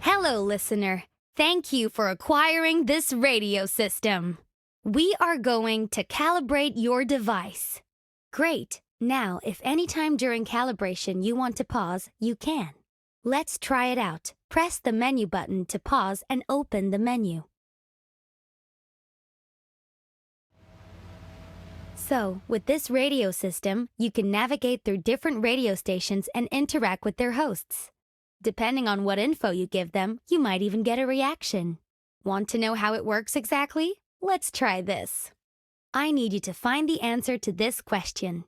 Hello, listener. Thank you for acquiring this radio system. We are going to calibrate your device. Great. Now, if anytime during calibration you want to pause, you can. Let's try it out. Press the menu button to pause and open the menu. So, with this radio system, you can navigate through different radio stations and interact with their hosts. Depending on what info you give them, you might even get a reaction. Want to know how it works exactly? Let's try this. I need you to find the answer to this question.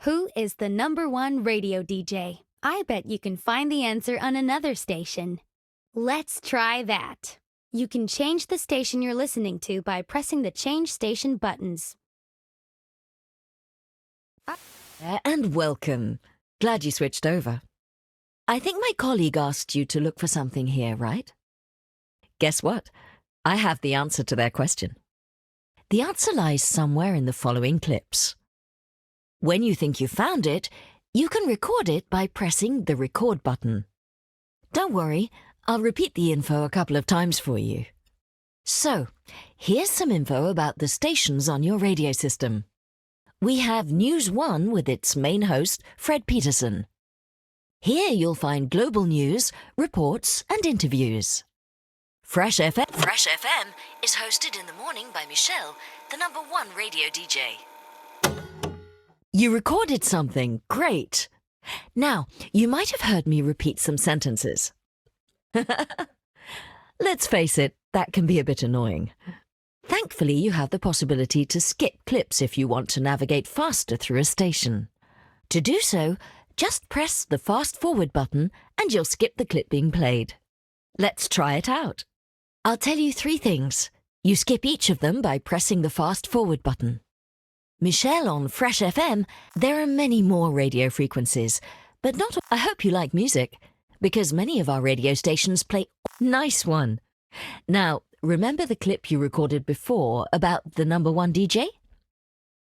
Who is the #1 radio DJ? I bet you can find the answer on another station. Let's try that. You can change the station you're listening to by pressing the Change Station buttons. And welcome. Glad you switched over. I think my colleague asked you to look for something here, right? Guess what? I have the answer to their question. The answer lies somewhere in the following clips. When you think you found it, you can record it by pressing the record button. Don't worry, I'll repeat the info a couple of times for you. So, here's some info about the stations on your radio system. We have News 1 with its main host, Fred Peterson. Here you'll find global news, reports and interviews. Fresh FM is hosted in the morning by Michelle, the #1 radio DJ. You recorded something. Great. Now, you might have heard me repeat some sentences. Let's face it, that can be a bit annoying. Thankfully, you have the possibility to skip clips if you want to navigate faster through a station. To do so, just press the fast forward button and you'll skip the clip being played. Let's try it out. I'll tell you 3 things. You skip each of them by pressing the fast forward button. Michelle on Fresh FM, there are many more radio frequencies, but not all. I hope you like music, because many of our radio stations play. Nice one. Now, remember the clip you recorded before about the #1 DJ?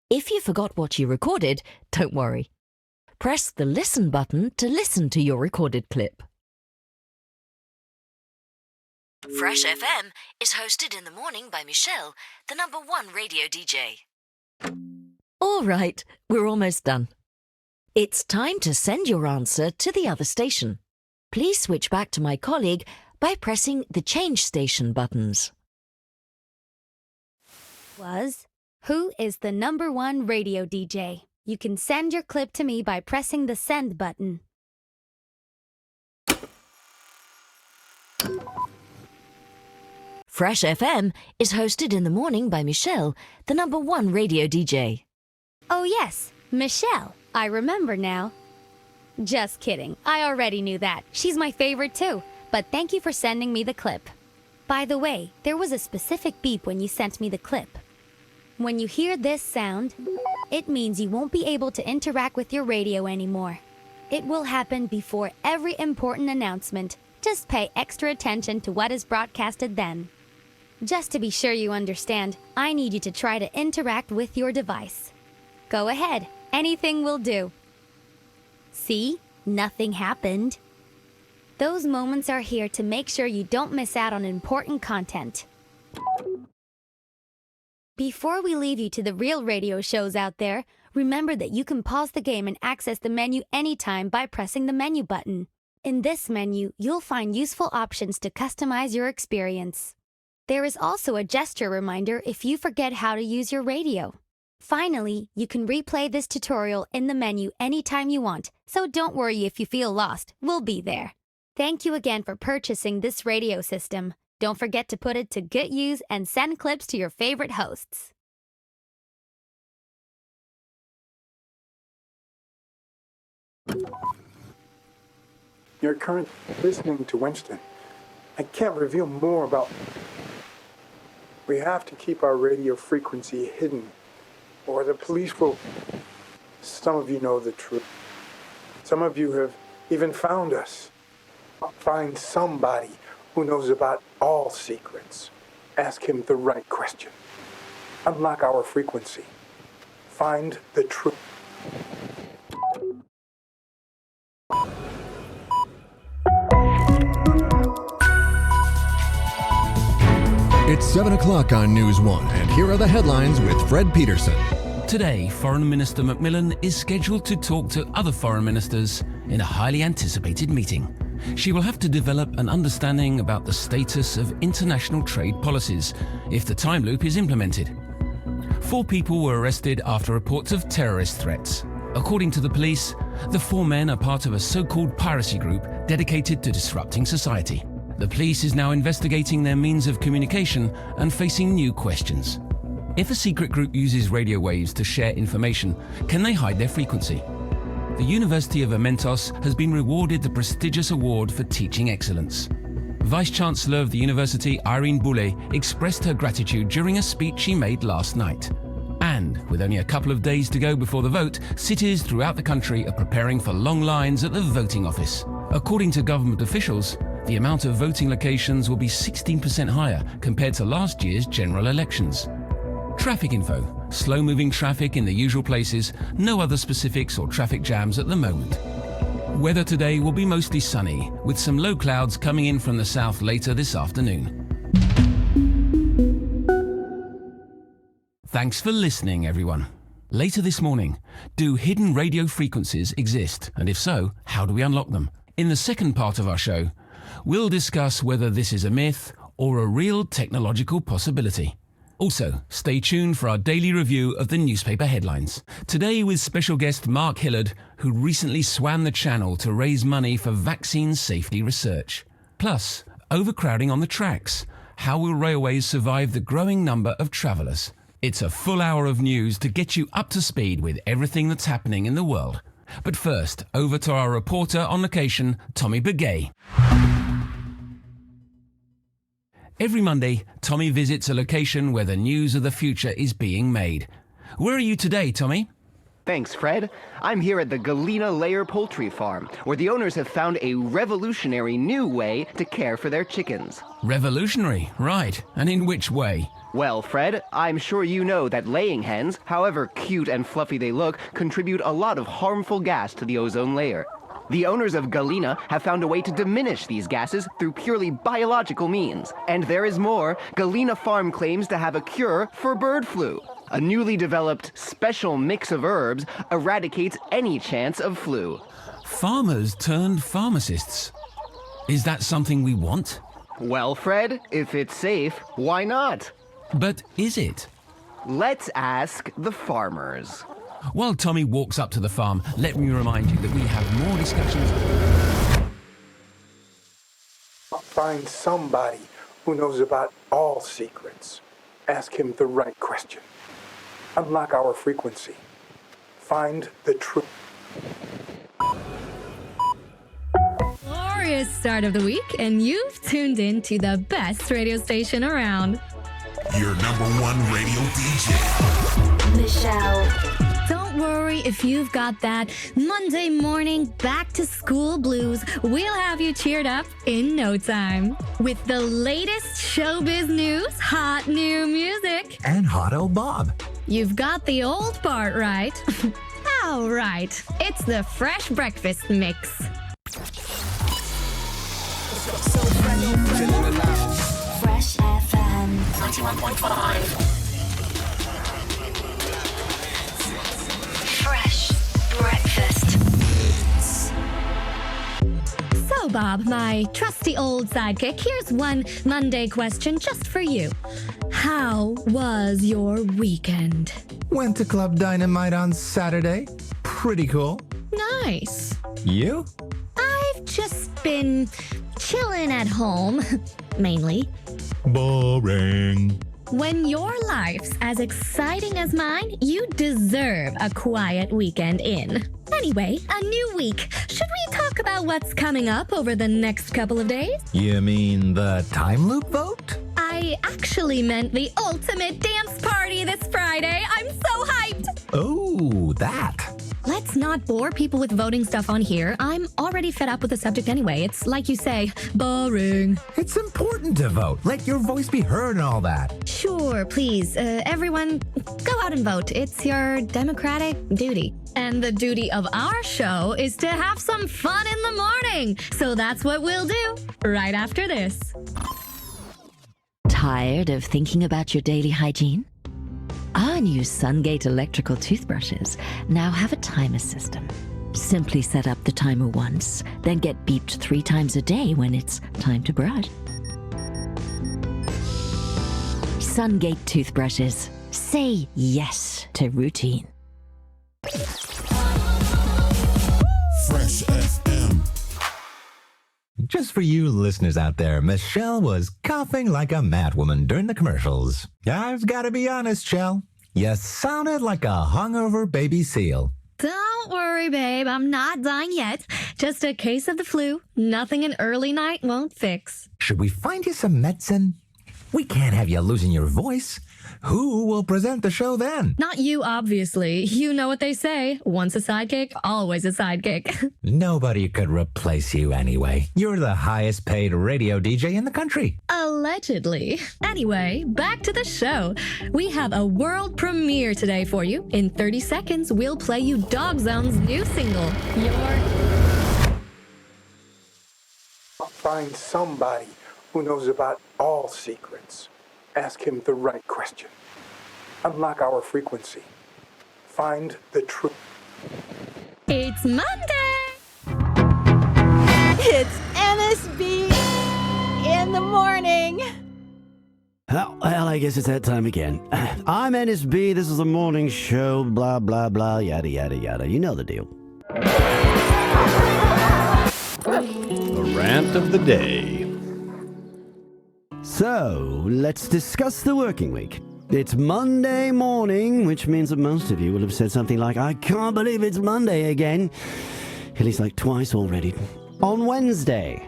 If you forgot what you recorded, don't worry. Press the listen button to listen to your recorded clip. Fresh FM is hosted in the morning by Michelle, the #1 radio DJ. All right, we're almost done. It's time to send your answer to the other station. Please switch back to my colleague by pressing the Change Station buttons. Who is the #1 radio DJ? You can send your clip to me by pressing the Send button. Fresh FM is hosted in the morning by Michelle, the #1 radio DJ. Oh yes, Michelle. I remember now. Just kidding. I already knew that. She's my favorite too. But thank you for sending me the clip. By the way, there was a specific beep when you sent me the clip. When you hear this sound, it means you won't be able to interact with your radio anymore. It will happen before every important announcement. Just pay extra attention to what is broadcasted then. Just to be sure you understand, I need you to try to interact with your device. Go ahead, anything will do. See? Nothing happened. Those moments are here to make sure you don't miss out on important content. Before we leave you to the real radio shows out there, remember that you can pause the game and access the menu anytime by pressing the menu button. In this menu, you'll find useful options to customize your experience. There is also a gesture reminder if you forget how to use your radio. Finally, you can replay this tutorial in the menu anytime you want, so don't worry if you feel lost, we'll be there. Thank you again for purchasing this radio system. Don't forget to put it to good use and send clips to your favorite hosts. You're currently listening to Winston. I can't reveal more about. We have to keep our radio frequency hidden, or the police will. Some of you know the truth. Some of you have even found us. Find somebody who knows about all secrets. Ask him the right question. Unlock our frequency. Find the truth. It's 7 o'clock on News 1, and here are the headlines with Fred Peterson. Today, Foreign Minister Macmillan is scheduled to talk to other foreign ministers in a highly anticipated meeting. She will have to develop an understanding about the status of international trade policies if the time loop is implemented. 4 people were arrested after reports of terrorist threats. According to the police, the 4 men are part of a so-called piracy group dedicated to disrupting society. The police is now investigating their means of communication and facing new questions. If a secret group uses radio waves to share information, can they hide their frequency? The University of Amentos has been rewarded the prestigious award for teaching excellence. Vice-Chancellor of the university, Irene Boulay, expressed her gratitude during a speech she made last night. And with only a couple of days to go before the vote, cities throughout the country are preparing for long lines at the voting office. According to government officials, the amount of voting locations will be 16% higher compared to last year's general elections. Traffic info: slow-moving traffic in the usual places, no other specifics or traffic jams at the moment. Weather today will be mostly sunny, with some low clouds coming in from the south later this afternoon. Thanks for listening, everyone. Later this morning, do hidden radio frequencies exist? And if so, how do we unlock them? In the second part of our show, we'll discuss whether this is a myth or a real technological possibility. Also, stay tuned for our daily review of the newspaper headlines. Today with special guest Mark Hillard, who recently swam the channel to raise money for vaccine safety research. Plus, overcrowding on the tracks. How will railways survive the growing number of travellers? It's a full hour of news to get you up to speed with everything that's happening in the world. But first, over to our reporter on location, Tommy Begay. Every Monday, Tommy visits a location where the news of the future is being made. Where are you today, Tommy? Thanks, Fred. I'm here at the Galena Layer Poultry Farm, where the owners have found a revolutionary new way to care for their chickens. Revolutionary, right. And in which way? Well, Fred, I'm sure you know that laying hens, however cute and fluffy they look, contribute a lot of harmful gas to the ozone layer. The owners of Galena have found a way to diminish these gases through purely biological means. And there is more. Galena Farm claims to have a cure for bird flu. A newly developed special mix of herbs eradicates any chance of flu. Farmers turned pharmacists. Is that something we want? Well, Fred, if it's safe, why not? But is it? Let's ask the farmers. While Tommy walks up to the farm, let me remind you that we have more discussions. Find somebody who knows about all secrets. Ask him the right question. Unlock our frequency. Find the truth. Glorious start of the week, and you've tuned in to the best radio station around. Your #1 radio DJ. Michelle. Don't worry if you've got that Monday morning back to school blues. We'll have you cheered up in no time. With the latest showbiz news, hot new music, and hot old Bob. You've got the old part right. All right, it's the Fresh Breakfast Mix. Fresh FM 91.5. Fresh Breakfast. So, Bob, my trusty old sidekick, here's one Monday question just for you. How was your weekend? Went to Club Dynamite on Saturday. Pretty cool. Nice. You? I've just been chilling at home, mainly. Boring. When your life's as exciting as mine, you deserve a quiet weekend in. Anyway, a new week. Should we talk about what's coming up over the next couple of days? You mean the time loop vote? I actually meant the ultimate dance party this Friday. I'm so hyped! Oh, that. Let's not bore people with voting stuff on here. I'm already fed up with the subject anyway. It's like you say, boring. It's important to vote. Let your voice be heard and all that. Sure, please. Everyone, go out and vote. It's your democratic duty. And the duty of our show is to have some fun in the morning. So that's what we'll do right after this. Tired of thinking about your daily hygiene? Our new Sungate electrical toothbrushes now have a timer system. Simply set up the timer once, then get beeped 3 times a day when it's time to brush. Sungate toothbrushes. Say yes to routine. Fresh FM. Just for you listeners out there, Michelle was coughing like a madwoman during the commercials. I've got to be honest, Shell. You sounded like a hungover baby seal. Don't worry, babe. I'm not dying yet. Just a case of the flu. Nothing an early night won't fix. Should we find you some medicine? We can't have you losing your voice. Who will present the show then? Not you, obviously. You know what they say. Once a sidekick, always a sidekick. Nobody could replace you anyway. You're the highest paid radio DJ in the country. Allegedly. Anyway, back to the show. We have a world premiere today for you. In 30 seconds, we'll play you Dog Zone's new single, Find somebody who knows about all secrets. Ask him the right question. Unlock our frequency. Find the truth. It's Monday! It's NSB in the morning. Well, I guess it's that time again. I'm NSB, this is the morning show, blah, blah, blah, yada, yada, yada. You know the deal. The rant of the day. So, let's discuss the working week. It's Monday morning, which means that most of you will have said something like, I can't believe it's Monday again. At least like twice already. On Wednesday,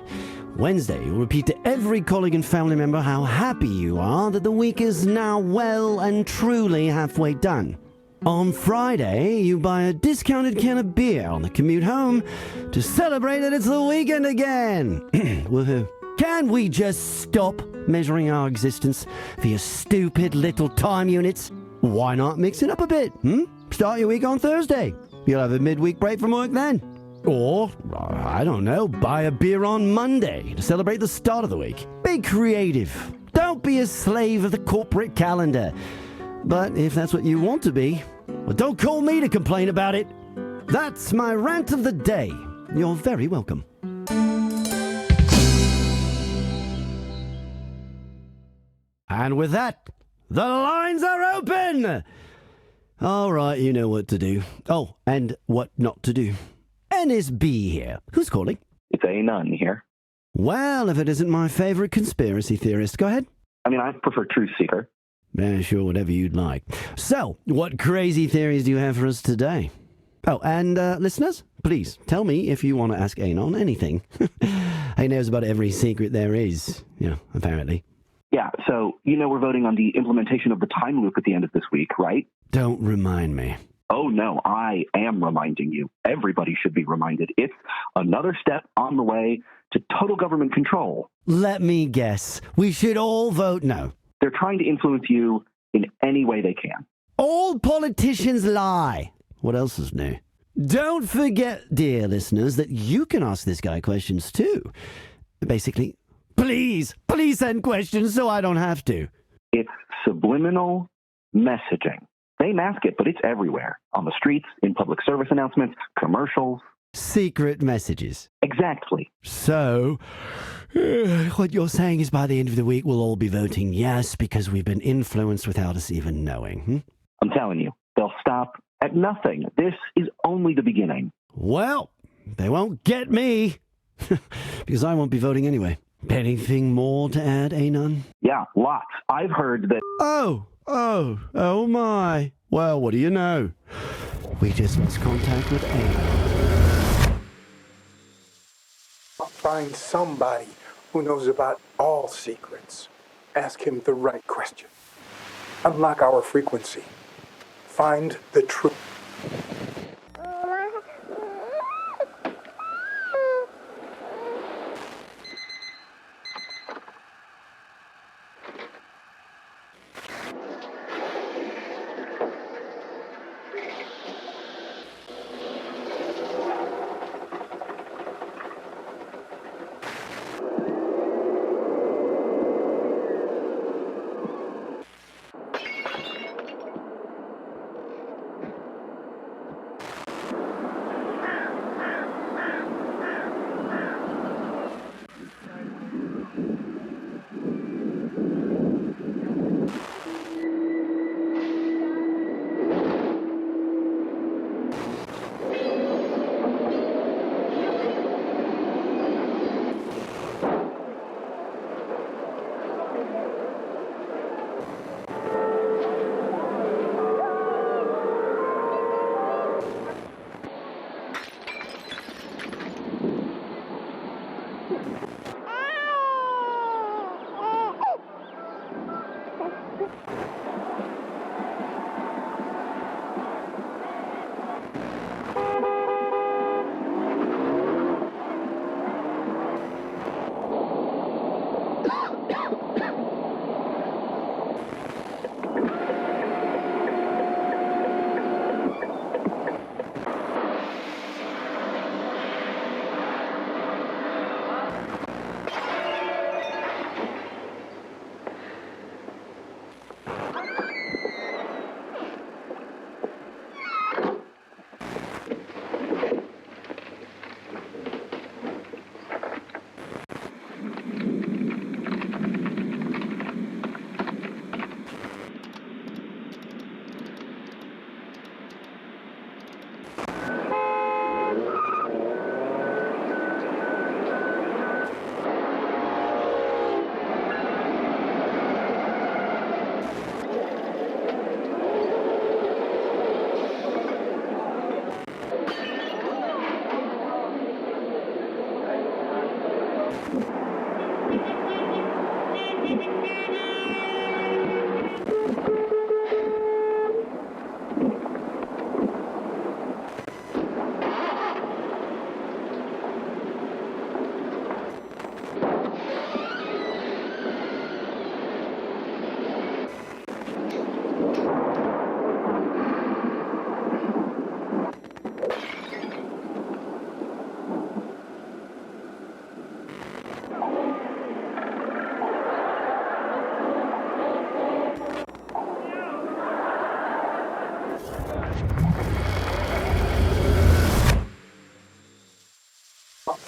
you'll repeat to every colleague and family member how happy you are that the week is now well and truly halfway done. On Friday, you buy a discounted can of beer on the commute home to celebrate that it's the weekend again. Woohoo. Can we just stop measuring our existence via stupid little time units? Why not mix it up a bit? Start your week on Thursday. You'll have a midweek break from work then. Or, I don't know, buy a beer on Monday to celebrate the start of the week. Be creative. Don't be a slave of the corporate calendar. But if that's what you want to be, well, don't call me to complain about it. That's my rant of the day. You're very welcome. And with that, the lines are open! All right, you know what to do. Oh, and what not to do. NSB here. Who's calling? It's A-Nun here. Well, if it isn't my favorite conspiracy theorist, go ahead. I mean, I prefer Truth Seeker. Yeah, sure, whatever you'd like. So, what crazy theories do you have for us today? Oh, and listeners, please tell me if you want to ask Anon anything. He knows about every secret there is, apparently. Yeah, so, we're voting on the implementation of the time loop at the end of this week, right? Don't remind me. Oh, no, I am reminding you. Everybody should be reminded. It's another step on the way to total government control. Let me guess. We should all vote no. They're trying to influence you in any way they can. All politicians lie. What else is new? Don't forget, dear listeners, that you can ask this guy questions too. Basically, please send questions so I don't have to. It's subliminal messaging. They mask it, but it's everywhere. On the streets, in public service announcements, commercials. Secret messages. Exactly. So, what you're saying is by the end of the week we'll all be voting yes because we've been influenced without us even knowing. I'm telling you, they'll stop at nothing. This is only the beginning. Well, they won't get me because I won't be voting anyway. Anything more to add, Anon? Yeah, lots. I've heard that... Oh my. Well, what do you know? We just lost contact with Anon. Find somebody who knows about all secrets. Ask him the right question. Unlock our frequency. Find the truth.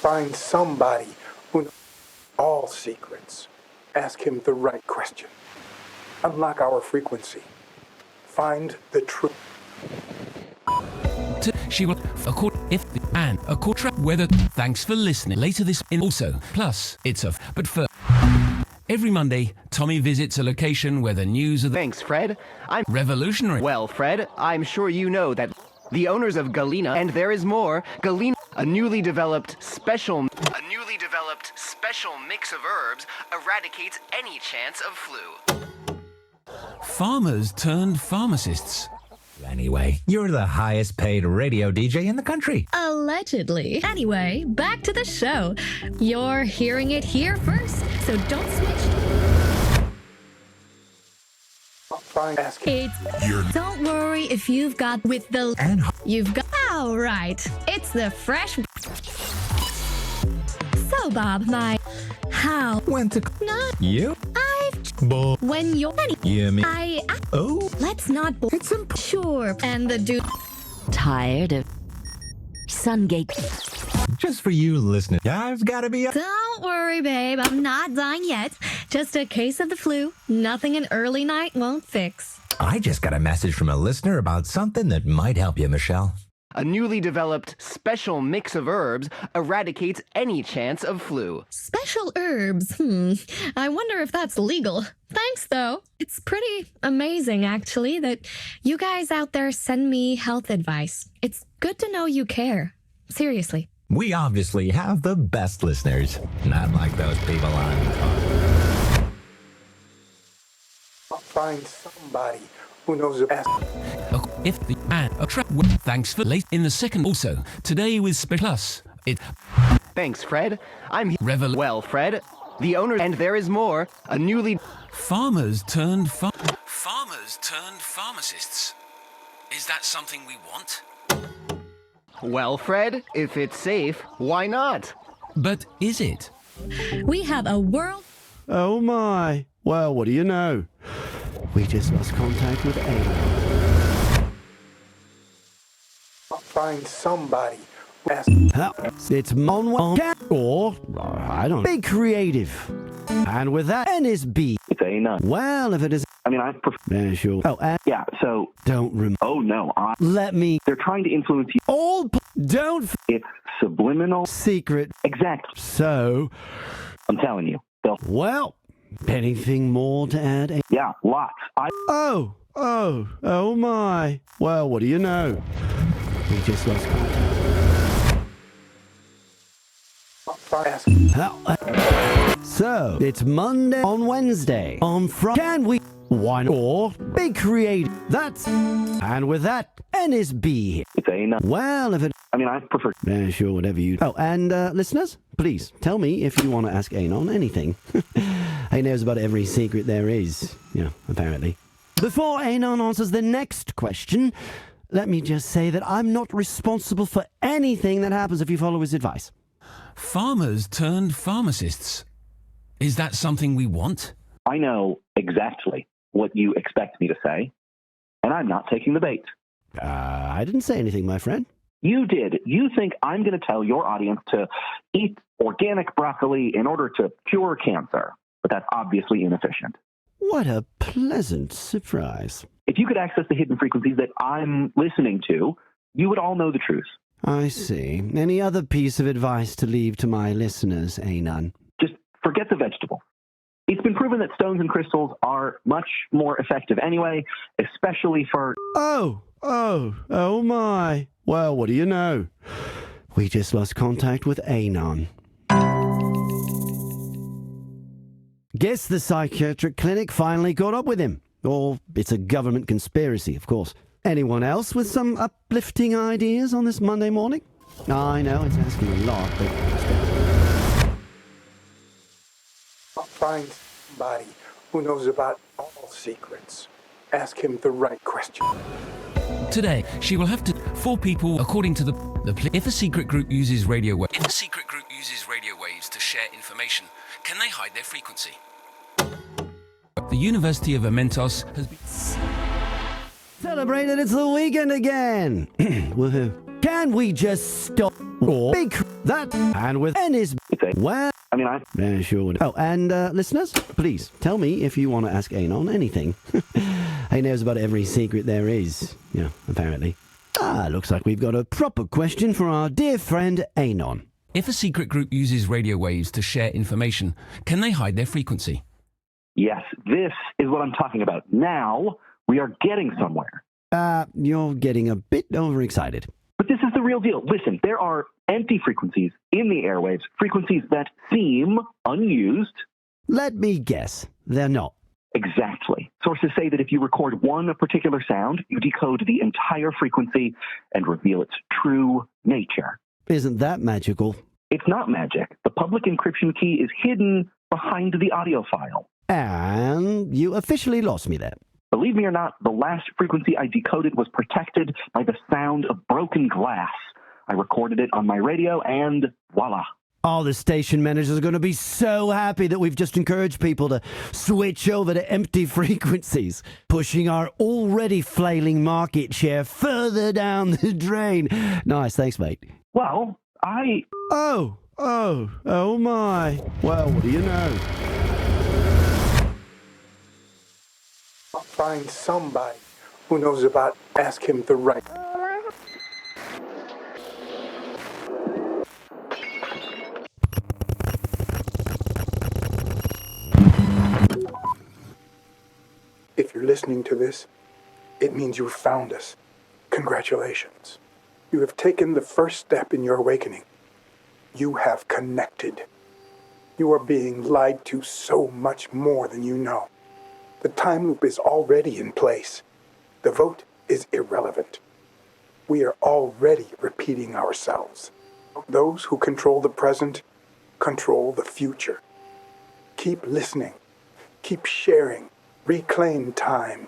Find somebody who knows all secrets. Ask him the right question. Unlock our frequency. Find the truth. She will accord if the and a quarter weather. Thanks for listening. Later this in also plus it's a but for every Monday Tommy visits a location where the news of the Thanks, Fred. I'm revolutionary. Well, Fred, I'm sure you know that the owners of Galena and there is more Galena, a newly developed special mix of herbs eradicates any chance of flu. Farmers turned pharmacists. Anyway, you're the highest paid radio DJ in the country. Allegedly. Anyway, back to the show. You're hearing it here first, so don't switch. Fine. Ask him. Don't worry if you've got with the And you've got. All right, it's the fresh. So Bob, my how went to not you? I've when you're You mean I oh? let's not It's important. sure and the dude. Tired of Sungate. Just for you listeners. I've got to be. Don't worry, babe. I'm not dying yet. Just a case of the flu. Nothing an early night won't fix. I just got a message from a listener about something that might help you, Michelle. A newly developed special mix of herbs eradicates any chance of flu. Special herbs. I wonder if that's legal. Thanks, though. It's pretty amazing, actually, that you guys out there send me health advice. It's good to know you care. Seriously. We obviously have the best listeners. Not like those people on. Find somebody who knows about. If the and a trap. Thanks for late in the second. Also today with plus it. Thanks, Fred. I'm well, Fred. The owner and there is more. A newly Farmers turned pharmacists. Is that something we want? Well, Fred, if it's safe, why not? But is it? We have a world. Oh my. Well, what do you know? We just lost contact with Ava. Find somebody who asks. It's Monwell or I don't know. Be creative. And with that, N is B. It's A none. Well, if it is. I mean, I prefer. Yeah, sure. Oh, and Yeah, so. don't remember. Oh, no. Let me. They're trying to influence you. All. Don't. It's subliminal. Secret. Exactly. So. I'm telling you. They'll. Well. Anything more to add? Yeah, lots. Oh my. Well, what do you know? We just lost contact. Ask. So, it's Monday on Wednesday. On Friday. Can we? Why not? Or be creative. That's. And with that, N is B. It's A none. Well, if it. I mean, I prefer. Yeah, sure, whatever you. Oh, and listeners, please tell me if you want to ask Anon anything. He knows about every secret there is, apparently. Before Anon answers the next question, let me just say that I'm not responsible for anything that happens if you follow his advice. Farmers turned pharmacists. Is that something we want? I know exactly what you expect me to say, and I'm not taking the bait. I didn't say anything, my friend. You did. You think I'm going to tell your audience to eat organic broccoli in order to cure cancer, but that's obviously inefficient. What a pleasant surprise. If you could access the hidden frequencies that I'm listening to, you would all know the truth. I see. Any other piece of advice to leave to my listeners, Anon? Just forget the vegetable. It's been proven that stones and crystals are much more effective anyway, especially for... Oh my. Well, what do you know? We just lost contact with Anon. Guess the psychiatric clinic finally caught up with him. Or it's a government conspiracy, of course. Anyone else with some uplifting ideas on this Monday morning? I know it's asking a lot, but... Find somebody who knows about all secrets. Ask him the right question. Today, she will have to 4 people according to the if a secret group uses radio waves. If a secret group uses radio waves to share information, can they hide their frequency? The University of Amentos has been Celebrated, it's the weekend again. Woohoo. Can we just stop? or big that and with Ennis. Where? I mean, I. Yeah, sure would. Oh, and listeners, please tell me if you want to ask Anon anything. He knows about every secret there is. Yeah, apparently. Looks like we've got a proper question for our dear friend Anon. If a secret group uses radio waves to share information, can they hide their frequency? Yes, this is what I'm talking about. Now we are getting somewhere. You're getting a bit overexcited. But this is the real deal. Listen, there are empty frequencies in the airwaves, frequencies that seem unused. Let me guess. They're not. Exactly. Sources say that if you record one particular sound, you decode the entire frequency and reveal its true nature. Isn't that magical? It's not magic. The public encryption key is hidden behind the audio file. And you officially lost me there. Believe me or not, the last frequency I decoded was protected by the sound of broken glass. I recorded it on my radio and voila. Oh, the station managers are going to be so happy that we've just encouraged people to switch over to empty frequencies, pushing our already flailing market share further down the drain. Nice, thanks, mate. Well, Oh my. Well, what do you know? Find somebody who knows about Ask Him the Right. If you're listening to this, it means you've found us. Congratulations. You have taken the first step in your awakening. You have connected. You are being lied to so much more than you know. The time loop is already in place. The vote is irrelevant. We are already repeating ourselves. Those who control the present control the future. Keep listening. Keep sharing. Reclaim time.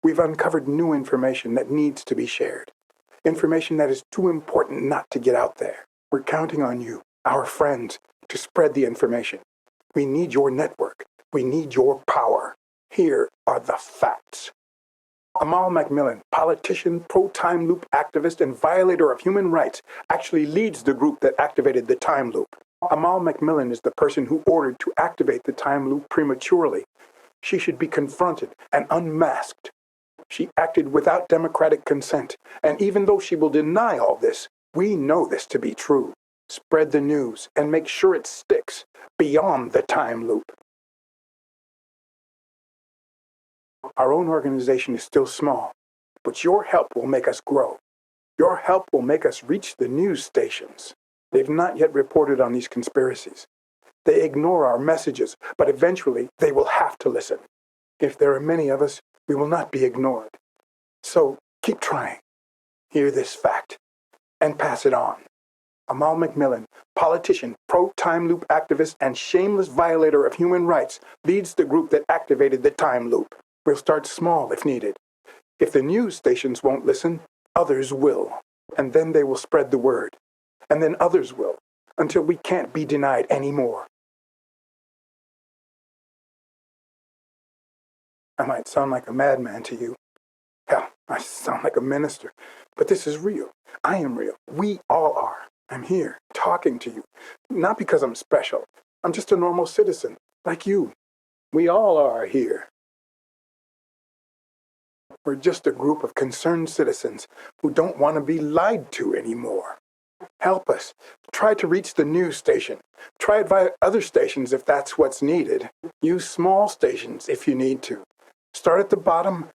We've uncovered new information that needs to be shared. Information that is too important not to get out there. We're counting on you, our friends, to spread the information. We need your network. We need your power. Here are the facts. Amal Macmillan, politician, pro-time loop activist, and violator of human rights, actually leads the group that activated the time loop. Amal Macmillan is the person who ordered to activate the time loop prematurely. She should be confronted and unmasked. She acted without democratic consent, and even though she will deny all this, we know this to be true. Spread the news and make sure it sticks beyond the time loop. Our own organization is still small, but your help will make us grow. Your help will make us reach the news stations. They've not yet reported on these conspiracies. They ignore our messages, but eventually they will have to listen. If there are many of us, we will not be ignored. So keep trying. Hear this fact and pass it on. Amal Macmillan, politician, pro-time loop activist, and shameless violator of human rights, leads the group that activated the time loop. We'll start small if needed. If the news stations won't listen, others will. And then they will spread the word. And then others will, until we can't be denied anymore. I might sound like a madman to you. Hell, I sound like a minister. But this is real. I am real. We all are. I'm here, talking to you. Not because I'm special. I'm just a normal citizen, like you. We all are here. We're just a group of concerned citizens who don't want to be lied to anymore. Help us. Try to reach the news station. Try it via other stations if that's what's needed. Use small stations if you need to. Start at the bottom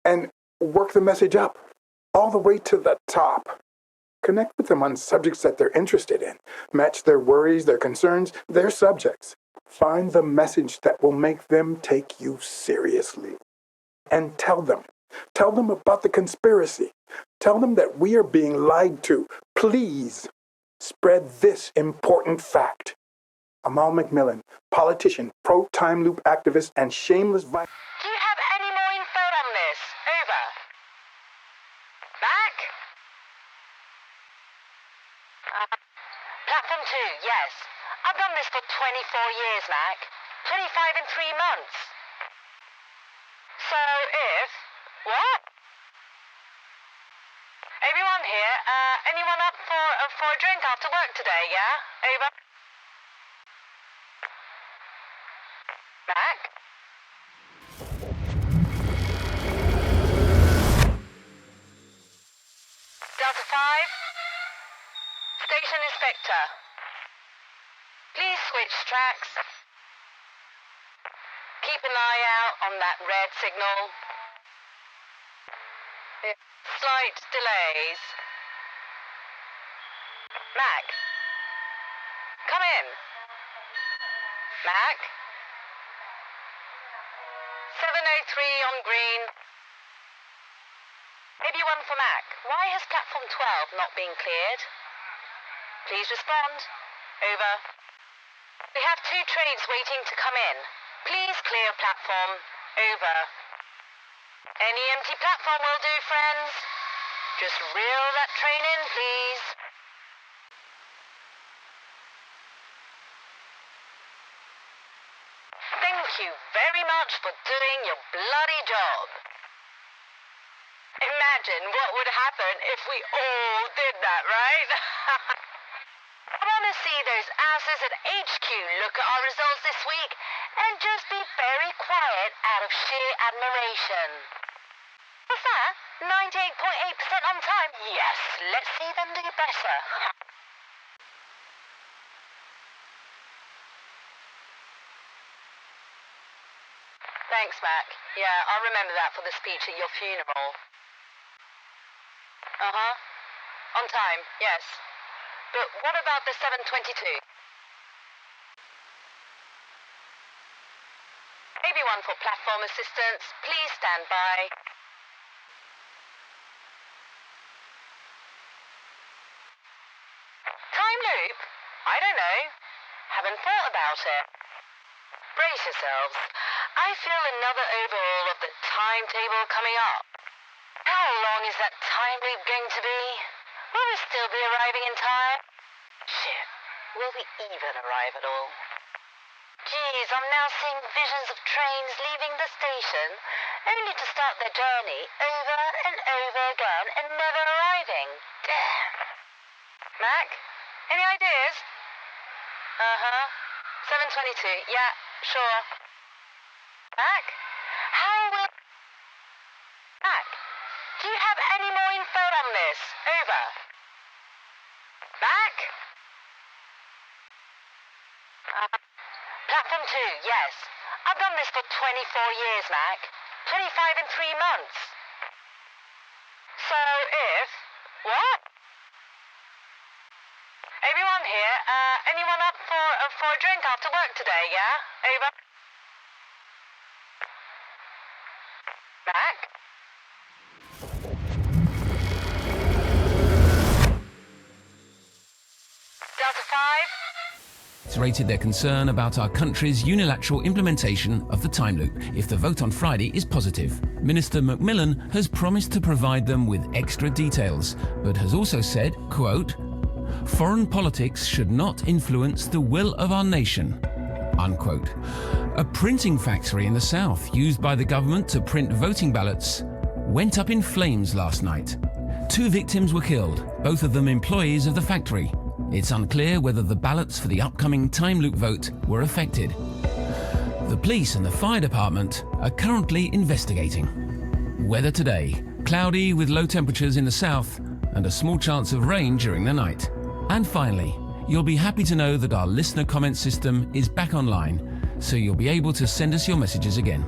and work the message up, all the way to the top. Connect with them on subjects that they're interested in. Match their worries, their concerns, their subjects. Find the message that will make them take you seriously. And tell them. Tell them about the conspiracy. Tell them that we are being lied to. Please spread this important fact. Amal Macmillan, politician, pro-time loop activist, and shameless Do you have any more info on this? Over. Back? Platform 2, yes. I've done this for 24 years, Mac. 25 in 3 months. So if... What? Everyone here, anyone up for a drink after work today, yeah? Over. Mac? Delta 5? Station Inspector. Please switch tracks. Keep an eye out on that red signal. Slight delays. Mac? Come in. Mac? 703 on green. Maybe one for Mac. Why has platform 12 not been cleared? Please respond. Over. We have 2 trains waiting to come in. Please clear platform. Over. Any empty platform will do, friends. Just reel that train in, please. Thank you very much for doing your bloody job. Imagine what would happen if we all did that, right? I want to see those asses at HQ look at our results this week and just be very quiet out of sheer admiration. What's that? 98.8% on time? Yes, let's see them do better. Thanks, Mac. Yeah, I'll remember that for the speech at your funeral. Uh-huh. On time, yes. But what about the 722? Maybe one for platform assistance. Please stand by. Time loop? I don't know. Haven't thought about it. Brace yourselves. I feel another overhaul of the timetable coming up. How long is that time loop going to be? Will we still be arriving in time? Shit, will we even arrive at all? Geez, I'm now seeing visions of trains leaving the station, only to start their journey over and over again and never arriving. Damn. Mac, any ideas? Uh-huh. 722, yeah, sure. Mac, how will... Mac, do you have any more info on this? Over. Mac? Platform 2, yes. I've done this for 24 years, Mac. 25 in 3 months. So if... What? Everyone here, anyone up for a drink after work today, yeah? Over. Mac? Delta 5? It's rated their concern about our country's unilateral implementation of the time loop if the vote on Friday is positive. Minister Macmillan has promised to provide them with extra details, but has also said, quote, "Foreign politics should not influence the will of our nation," unquote. A printing factory in the south used by the government to print voting ballots went up in flames last night. 2 victims were killed, both of them employees of the factory. It's unclear whether the ballots for the upcoming time loop vote were affected. The police and the fire department are currently investigating. Weather today, cloudy with low temperatures in the south and a small chance of rain during the night. And finally, you'll be happy to know that our listener comment system is back online, so you'll be able to send us your messages again.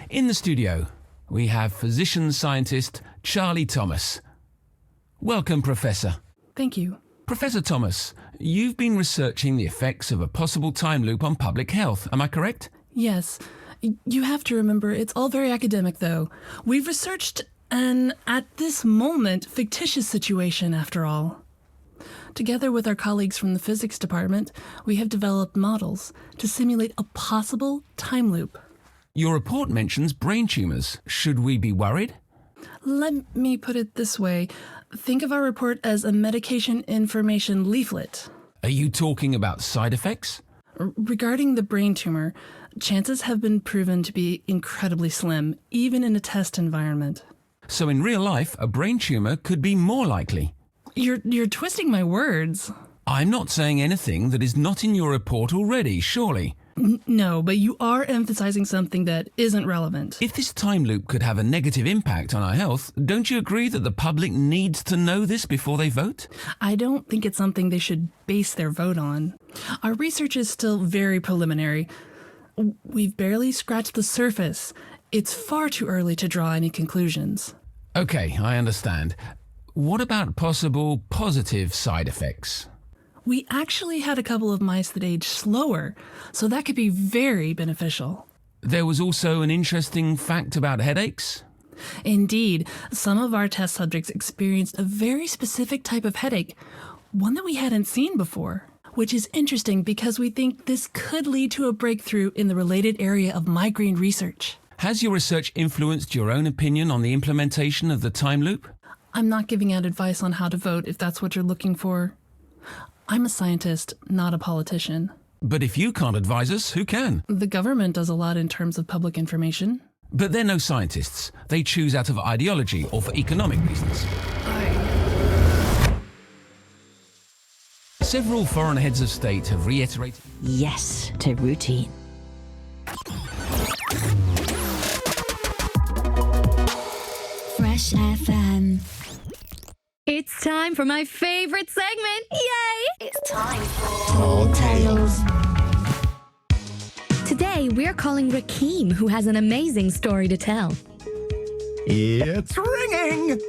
In the studio, we have physician-scientist Charlie Thomas. Welcome, Professor. Thank you. Professor Thomas, you've been researching the effects of a possible time loop on public health, am I correct? Yes. You have to remember, it's all very academic, though. We've researched an, at this moment, fictitious situation, after all. Together with our colleagues from the physics department, we have developed models to simulate a possible time loop. Your report mentions brain tumors. Should we be worried? Let me put it this way. Think of our report as a medication information leaflet. Are you talking about side effects? Regarding the brain tumor, chances have been proven to be incredibly slim, even in a test environment. So in real life, a brain tumor could be more likely. You're twisting my words. I'm not saying anything that is not in your report already, surely. No, but you are emphasizing something that isn't relevant. If this time loop could have a negative impact on our health, don't you agree that the public needs to know this before they vote? I don't think it's something they should base their vote on. Our research is still very preliminary. We've barely scratched the surface. It's far too early to draw any conclusions. Okay, I understand. What about possible positive side effects? We actually had a couple of mice that aged slower, so that could be very beneficial. There was also an interesting fact about headaches. Indeed, some of our test subjects experienced a very specific type of headache, one that we hadn't seen before, which is interesting because we think this could lead to a breakthrough in the related area of migraine research. Has your research influenced your own opinion on the implementation of the time loop? I'm not giving out advice on how to vote if that's what you're looking for. I'm a scientist, not a politician. But if you can't advise us, who can? The government does a lot in terms of public information. But they're no scientists. They choose out of ideology or for economic reasons. Several foreign heads of state have reiterated yes to routine. Fresh FM. It's time for my favorite segment. Yay! It's time for Tall Tales. Today, we're calling Rakeem, who has an amazing story to tell. It's ringing!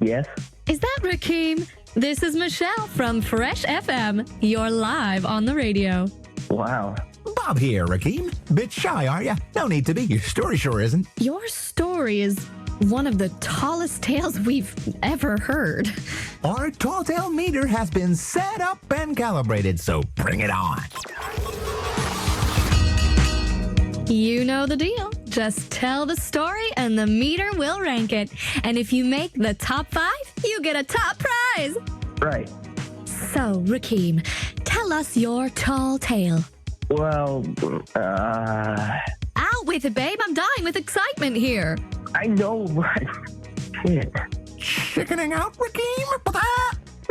Yes? Is that Rakeem? This is Michelle from Fresh FM. You're live on the radio. Wow. Bob here, Rakeem. Bit shy, are ya? No need to be. Your story sure isn't. Your story is one of the tallest tales we've ever heard. Our tall tale meter has been set up and calibrated, so bring it on. You know the deal. Just tell the story and the meter will rank it. And if you make the top 5, you get a top prize. Right. So, Rakeem, tell us your tall tale. Well, Out with it, babe. I'm dying with excitement here. I know, but shit. Chickening out, Rakeem?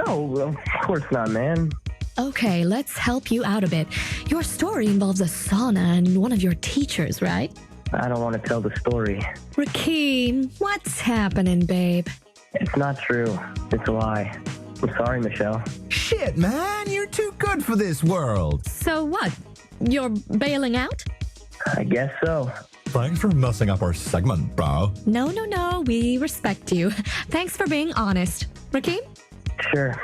No, of course not, man. Okay, let's help you out a bit. Your story involves a sauna and one of your teachers, right? I don't want to tell the story. Rakeem, what's happening, babe? It's not true. It's a lie. I'm sorry, Michelle. Shit, man, you're too good for this world. So what? You're bailing out? I guess so. Thanks for messing up our segment, bro. No. We respect you. Thanks for being honest. Rakeem? Sure.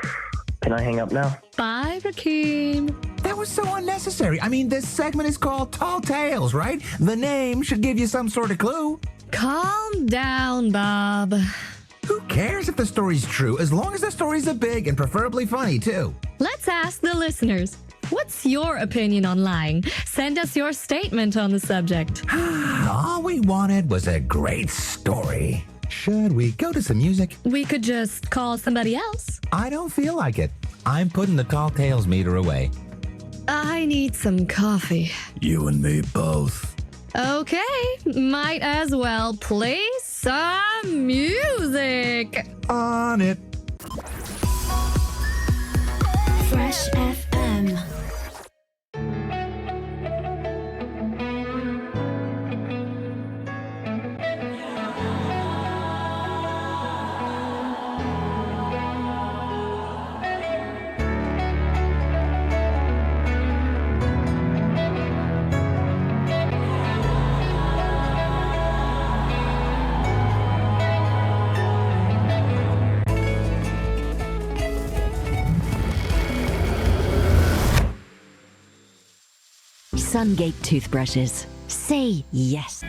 Can I hang up now? Bye, Rakeem. That was so unnecessary. I mean, this segment is called Tall Tales, right? The name should give you some sort of clue. Calm down, Bob. Who cares if the story's true, as long as the story's a big and preferably funny, too? Let's ask the listeners. What's your opinion on lying? Send us your statement on the subject. All we wanted was a great story. Should we go to some music? We could just call somebody else. I don't feel like it. I'm putting the Tall Tales meter away. I need some coffee. You and me both. Okay, might as well play some music. On it. Fresh FM. Sungate toothbrushes. Say yes.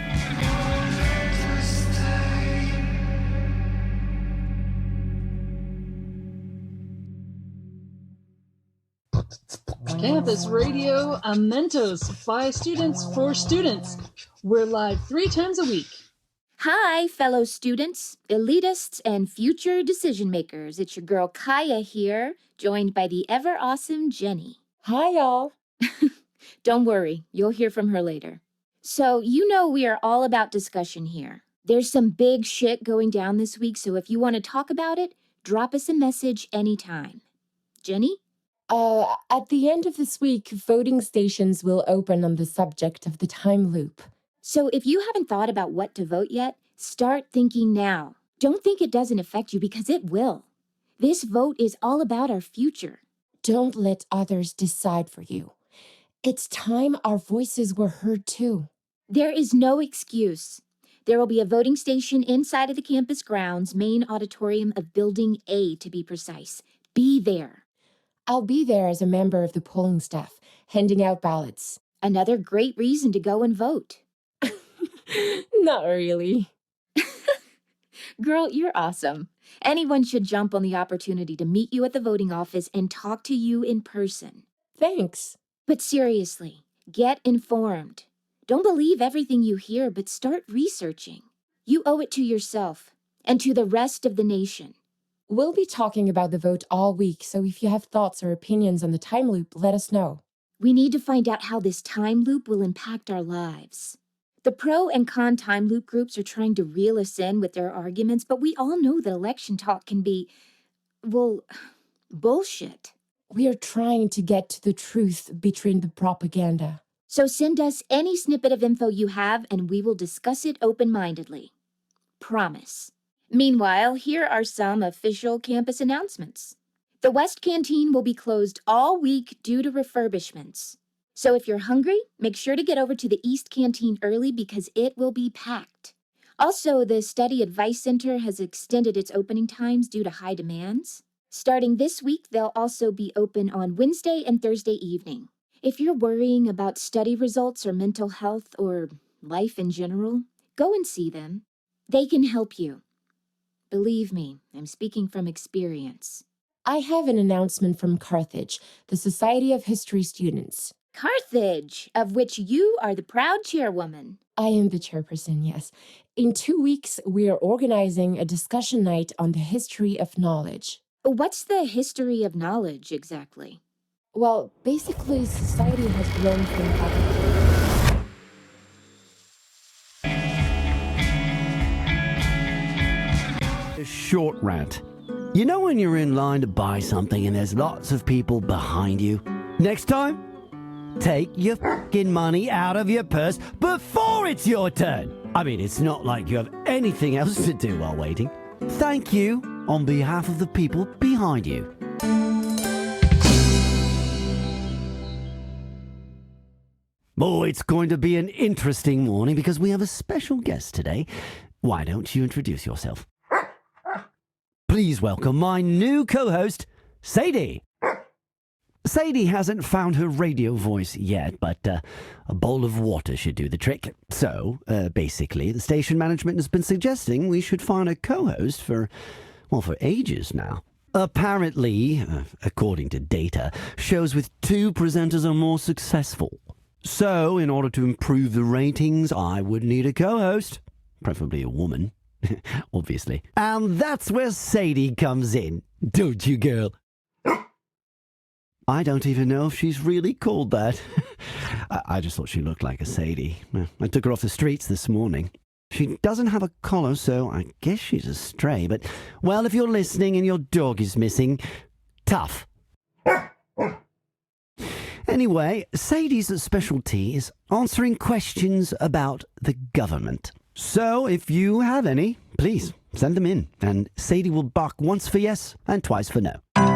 Campus Radio Amentos by students for students. We're live 3 times a week. Hi, fellow students, elitists, and future decision makers. It's your girl Kaya here, joined by the ever awesome Jenny. Hi, y'all. Don't worry, you'll hear from her later. So, you know we are all about discussion here. There's some big shit going down this week, so if you want to talk about it, drop us a message anytime. Jenny? At the end of this week, voting stations will open on the subject of the time loop. So if you haven't thought about what to vote yet, start thinking now. Don't think it doesn't affect you, because it will. This vote is all about our future. Don't let others decide for you. It's time our voices were heard too. There is no excuse. There will be a voting station inside of the campus grounds, main auditorium of Building A to be precise. Be there. I'll be there as a member of the polling staff, handing out ballots. Another great reason to go and vote. Not really. Girl, you're awesome. Anyone should jump on the opportunity to meet you at the voting office and talk to you in person. Thanks. But seriously, get informed. Don't believe everything you hear, but start researching. You owe it to yourself and to the rest of the nation. We'll be talking about the vote all week, so if you have thoughts or opinions on the time loop, let us know. We need to find out how this time loop will impact our lives. The pro and con time loop groups are trying to reel us in with their arguments, but we all know that election talk can be, well, bullshit. We are trying to get to the truth between the propaganda. So send us any snippet of info you have, and we will discuss it open-mindedly. Promise. Meanwhile, here are some official campus announcements. The West Canteen will be closed all week due to refurbishments. So if you're hungry, make sure to get over to the East Canteen early because it will be packed. Also, the Study Advice Center has extended its opening times due to high demands. Starting this week, they'll also be open on Wednesday and Thursday evening. If you're worrying about study results or mental health or life in general, go and see them. They can help you. Believe me, I'm speaking from experience. I have an announcement from Carthage, the Society of History Students. Carthage, of which you are the proud chairwoman. I am the chairperson, yes. In 2 weeks, we are organizing a discussion night on the history of knowledge. What's the history of knowledge exactly? Well, basically, society has grown from A short rant. You know when you're in line to buy something and there's lots of people behind you? Next time, take your fucking money out of your purse before it's your turn. I mean, it's not like you have anything else to do while waiting. Thank you on behalf of the people behind you. Oh, it's going to be an interesting morning because we have a special guest today. Why don't you introduce yourself? Please welcome my new co-host, Sadie. Sadie hasn't found her radio voice yet, but a bowl of water should do the trick. So, basically, the station management has been suggesting we should find a co-host for ages now. Apparently, according to data, shows with 2 presenters are more successful. So, in order to improve the ratings, I would need a co-host, preferably a woman, obviously. And that's where Sadie comes in, don't you, girl? I don't even know if she's really called that. I just thought she looked like a Sadie. I took her off the streets this morning. She doesn't have a collar, so I guess she's a stray. But, well, if you're listening and your dog is missing, tough. Anyway, Sadie's specialty is answering questions about the government. So, if you have any, please send them in. And Sadie will bark once for yes and twice for no. Am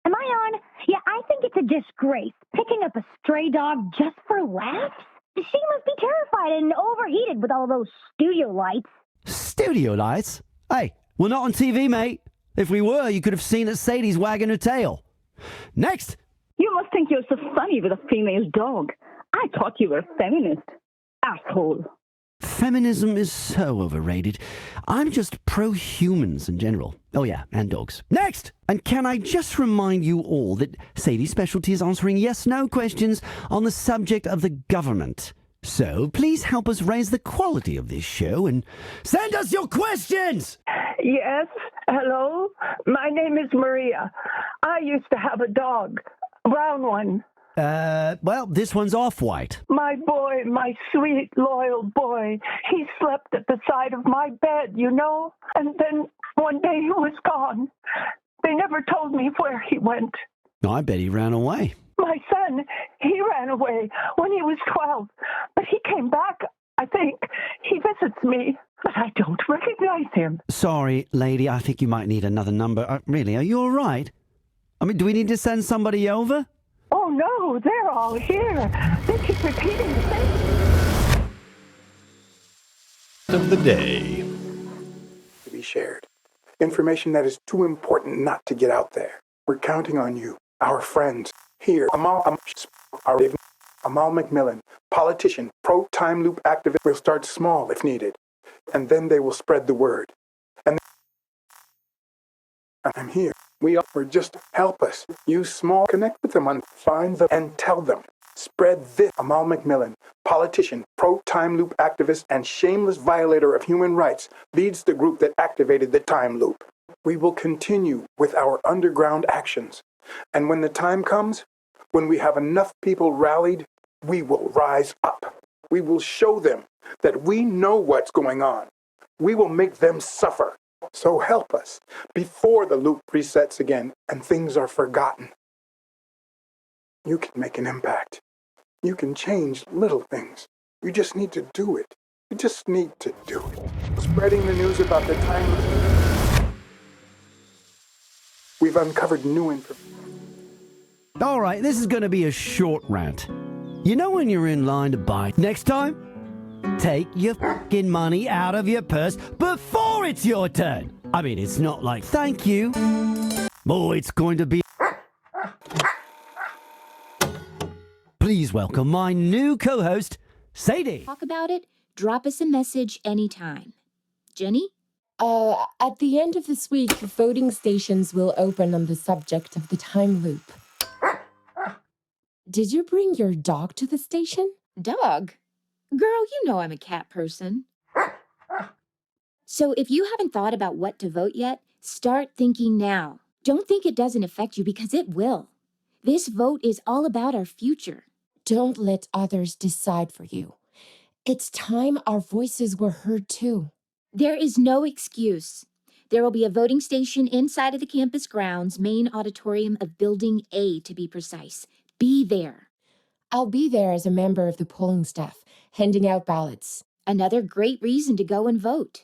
I on? Yeah, I think it's a disgrace. Picking up a stray dog just for laughs? She must be terrified and overheated with all those studio lights. Studio lights? Hey, we're not on TV, mate. If we were, you could have seen that Sadie's wagging her tail. Next! You must think you're so funny with a female dog. I thought you were a feminist. Asshole. Feminism is so overrated. I'm just pro-humans in general. Oh yeah, and dogs. Next! And can I just remind you all that Sadie's specialty is answering yes-no questions on the subject of the government. So please help us raise the quality of this show and send us your questions! Yes, hello. My name is Maria. I used to have a dog, a brown one. Well, this one's off-white. My boy, my sweet, loyal boy, he slept at the side of my bed, you know? And then one day he was gone. They never told me where he went. I bet he ran away. My son, he ran away when he was 12, but he came back, I think. He visits me, but I don't recognize him. Sorry, lady, I think you might need another number. Really, are you all right? I mean, do we need to send somebody over? Oh, no, they're all here. They keep repeating the same. Of the day. To be shared. Information that is too important not to get out there. We're counting on you, our friends. Here, Amal Macmillan, politician, pro-time loop activist, will start small if needed. And then they will spread the word. And I'm here. We're just help us. Use small, connect with them, find them, and tell them. Spread this. Amal Macmillan, politician, pro-time loop activist, and shameless violator of human rights, leads the group that activated the time loop. We will continue with our underground actions. And when the time comes, when we have enough people rallied, we will rise up. We will show them that we know what's going on. We will make them suffer. So help us before the loop resets again and things are forgotten. You can make an impact. You can change little things. You just need to do it. You just need to do it. Spreading the news about the time loop. We've uncovered new information. All right, this is going to be a short rant. You know when you're in line to buy next time? Take your fucking money out of your purse before it's your turn. I mean, it's not like thank you. Oh, it's going to be... Please welcome my new co-host, Sadie. Talk about it, drop us a message anytime. Jenny? At the end of this week, voting stations will open on the subject of the time loop. Did you bring your dog to the station? Dog? Girl, you know I'm a cat person. So if you haven't thought about what to vote yet, start thinking now. Don't think it doesn't affect you because it will. This vote is all about our future. Don't let others decide for you. It's time our voices were heard too. There is no excuse. There will be a voting station inside of the campus grounds, main auditorium of Building A to be precise. Be there. I'll be there as a member of the polling staff, handing out ballots. Another great reason to go and vote.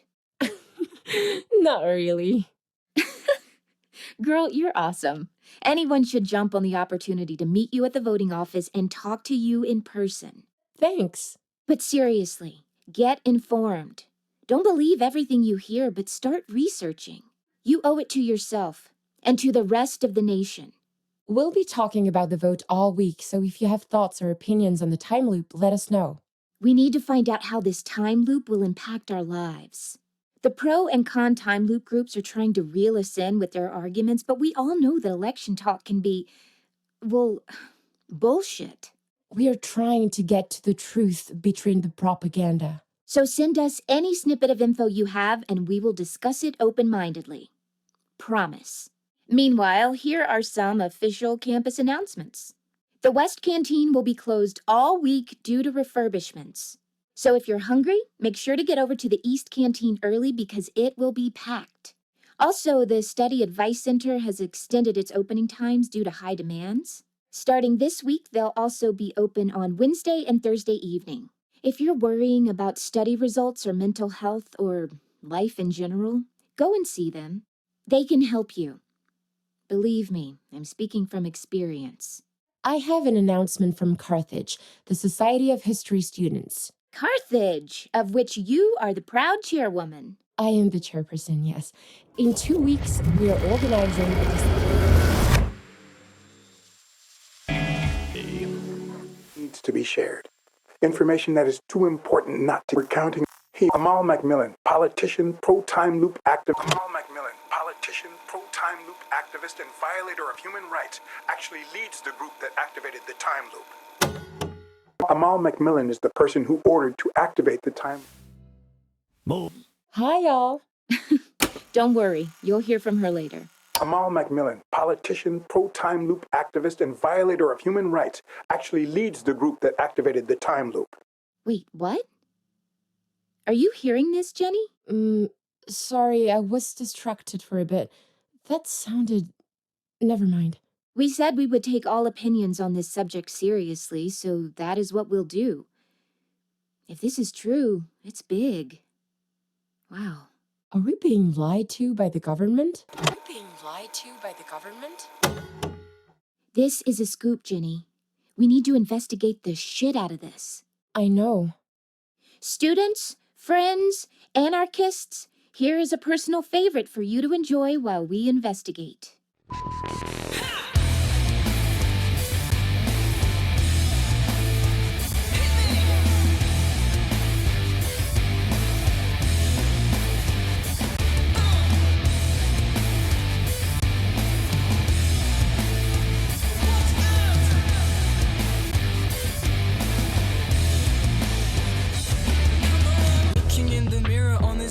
Not really. Girl, you're awesome. Anyone should jump on the opportunity to meet you at the voting office and talk to you in person. Thanks. But seriously, get informed. Don't believe everything you hear, but start researching. You owe it to yourself and to the rest of the nation. We'll be talking about the vote all week, so if you have thoughts or opinions on the time loop, let us know. We need to find out how this time loop will impact our lives. The pro and con time loop groups are trying to reel us in with their arguments, but we all know that election talk can be, well, bullshit. We are trying to get to the truth between the propaganda. So send us any snippet of info you have, and we will discuss it open-mindedly. Promise. Meanwhile, here are some official campus announcements. The West Canteen will be closed all week due to refurbishments. So if you're hungry, make sure to get over to the East Canteen early because it will be packed. Also, the Study Advice Center has extended its opening times due to high demands. Starting this week, they'll also be open on Wednesday and Thursday evening. If you're worrying about study results or mental health or life in general, go and see them. They can help you. Believe me, I'm speaking from experience. I have an announcement from Carthage, the Society of History Students. Carthage, of which you are the proud chairwoman. I am the chairperson, yes. In 2 weeks, we are organizing a Needs to be shared. Information that is too important not to recounting. He, Amal Macmillan, politician, pro-time loop activist. Amal Macmillan, politician, pro-time loop activist, and violator of human rights, actually leads the group that activated the time loop. Amal Macmillan is the person who ordered to activate the time. Hi, y'all. Don't worry, you'll hear from her later. Amal Macmillan, politician, pro-time loop activist, and violator of human rights, actually leads the group that activated the time loop. Wait, what? Are you hearing this, Jenny? Sorry, I was distracted for a bit. That sounded... Never mind. We said we would take all opinions on this subject seriously, so that is what we'll do. If this is true, it's big. Wow. Are we being lied to by the government? Are we being lied to by the government? This is a scoop, Jenny. We need to investigate the shit out of this. I know. Students, friends, anarchists, here is a personal favorite for you to enjoy while we investigate.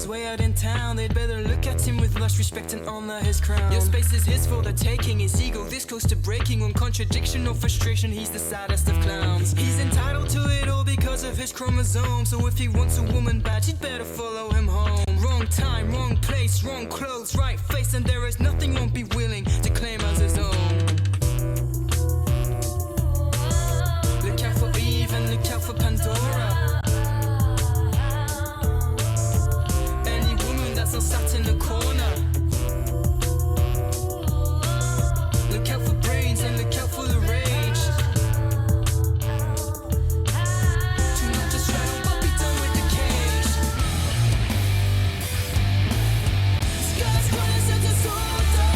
Way out in town, they'd better look at him with lush respect and honor his crown. Your space is his for the taking, his ego this close to breaking. One contradiction or frustration, he's the saddest of clowns. He's entitled to it all because of his chromosome. So if he wants a woman badge, he'd better follow him home. Wrong time, wrong place, wrong clothes, right face, and there is nothing won't be willing to claim as his own. Look out for Eve and look out for Pandora. Sat in the corner. Look out for brains and look out for the rage. Too much to straddle, but be done with the cage. Skies running at disorder.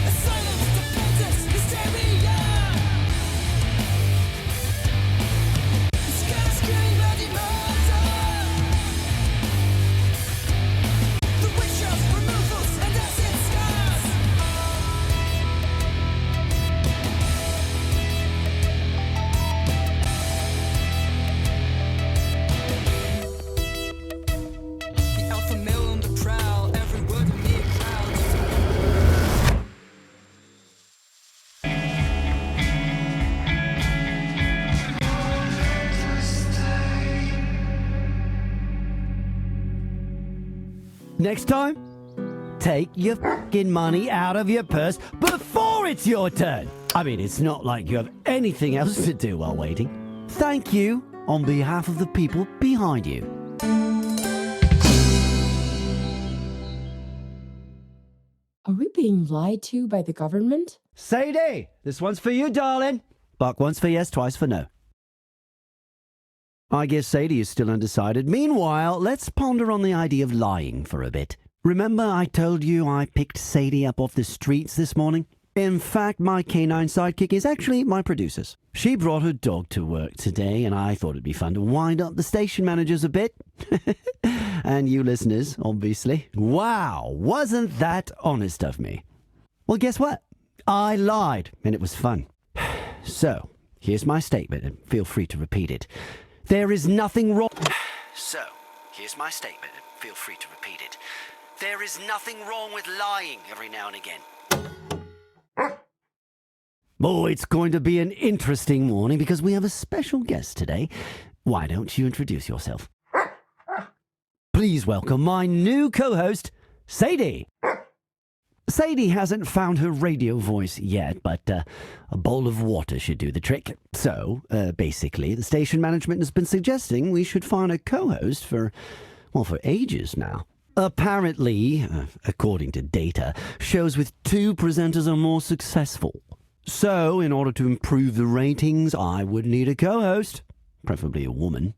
A silence, dependence, hysteria. Skies screaming bloody murder. Next time, take your fucking money out of your purse before it's your turn. I mean, it's not like you have anything else to do while waiting. Thank you on behalf of the people behind you. Are we being lied to by the government? Sadie, this one's for you, darling. Buck once for yes, twice for no. I guess Sadie is still undecided. Meanwhile, let's ponder on the idea of lying for a bit. Remember I told you I picked Sadie up off the streets this morning? In fact, my canine sidekick is actually my producer's. She brought her dog to work today, and I thought it'd be fun to wind up the station managers a bit. And you listeners, obviously. Wow, wasn't that honest of me? Well, guess what? I lied, and it was fun. So, here's my statement, and feel free to repeat it. There is nothing wrong... So, here's my statement, and feel free to repeat it. There is nothing wrong with lying every now and again. Oh, it's going to be an interesting morning because we have a special guest today. Why don't you introduce yourself? Please welcome my new co-host, Sadie. Sadie hasn't found her radio voice yet, but a bowl of water should do the trick. So, basically, the station management has been suggesting we should find a co-host for ages now. Apparently, according to data, shows with two presenters are more successful. So, in order to improve the ratings, I would need a co-host, preferably a woman,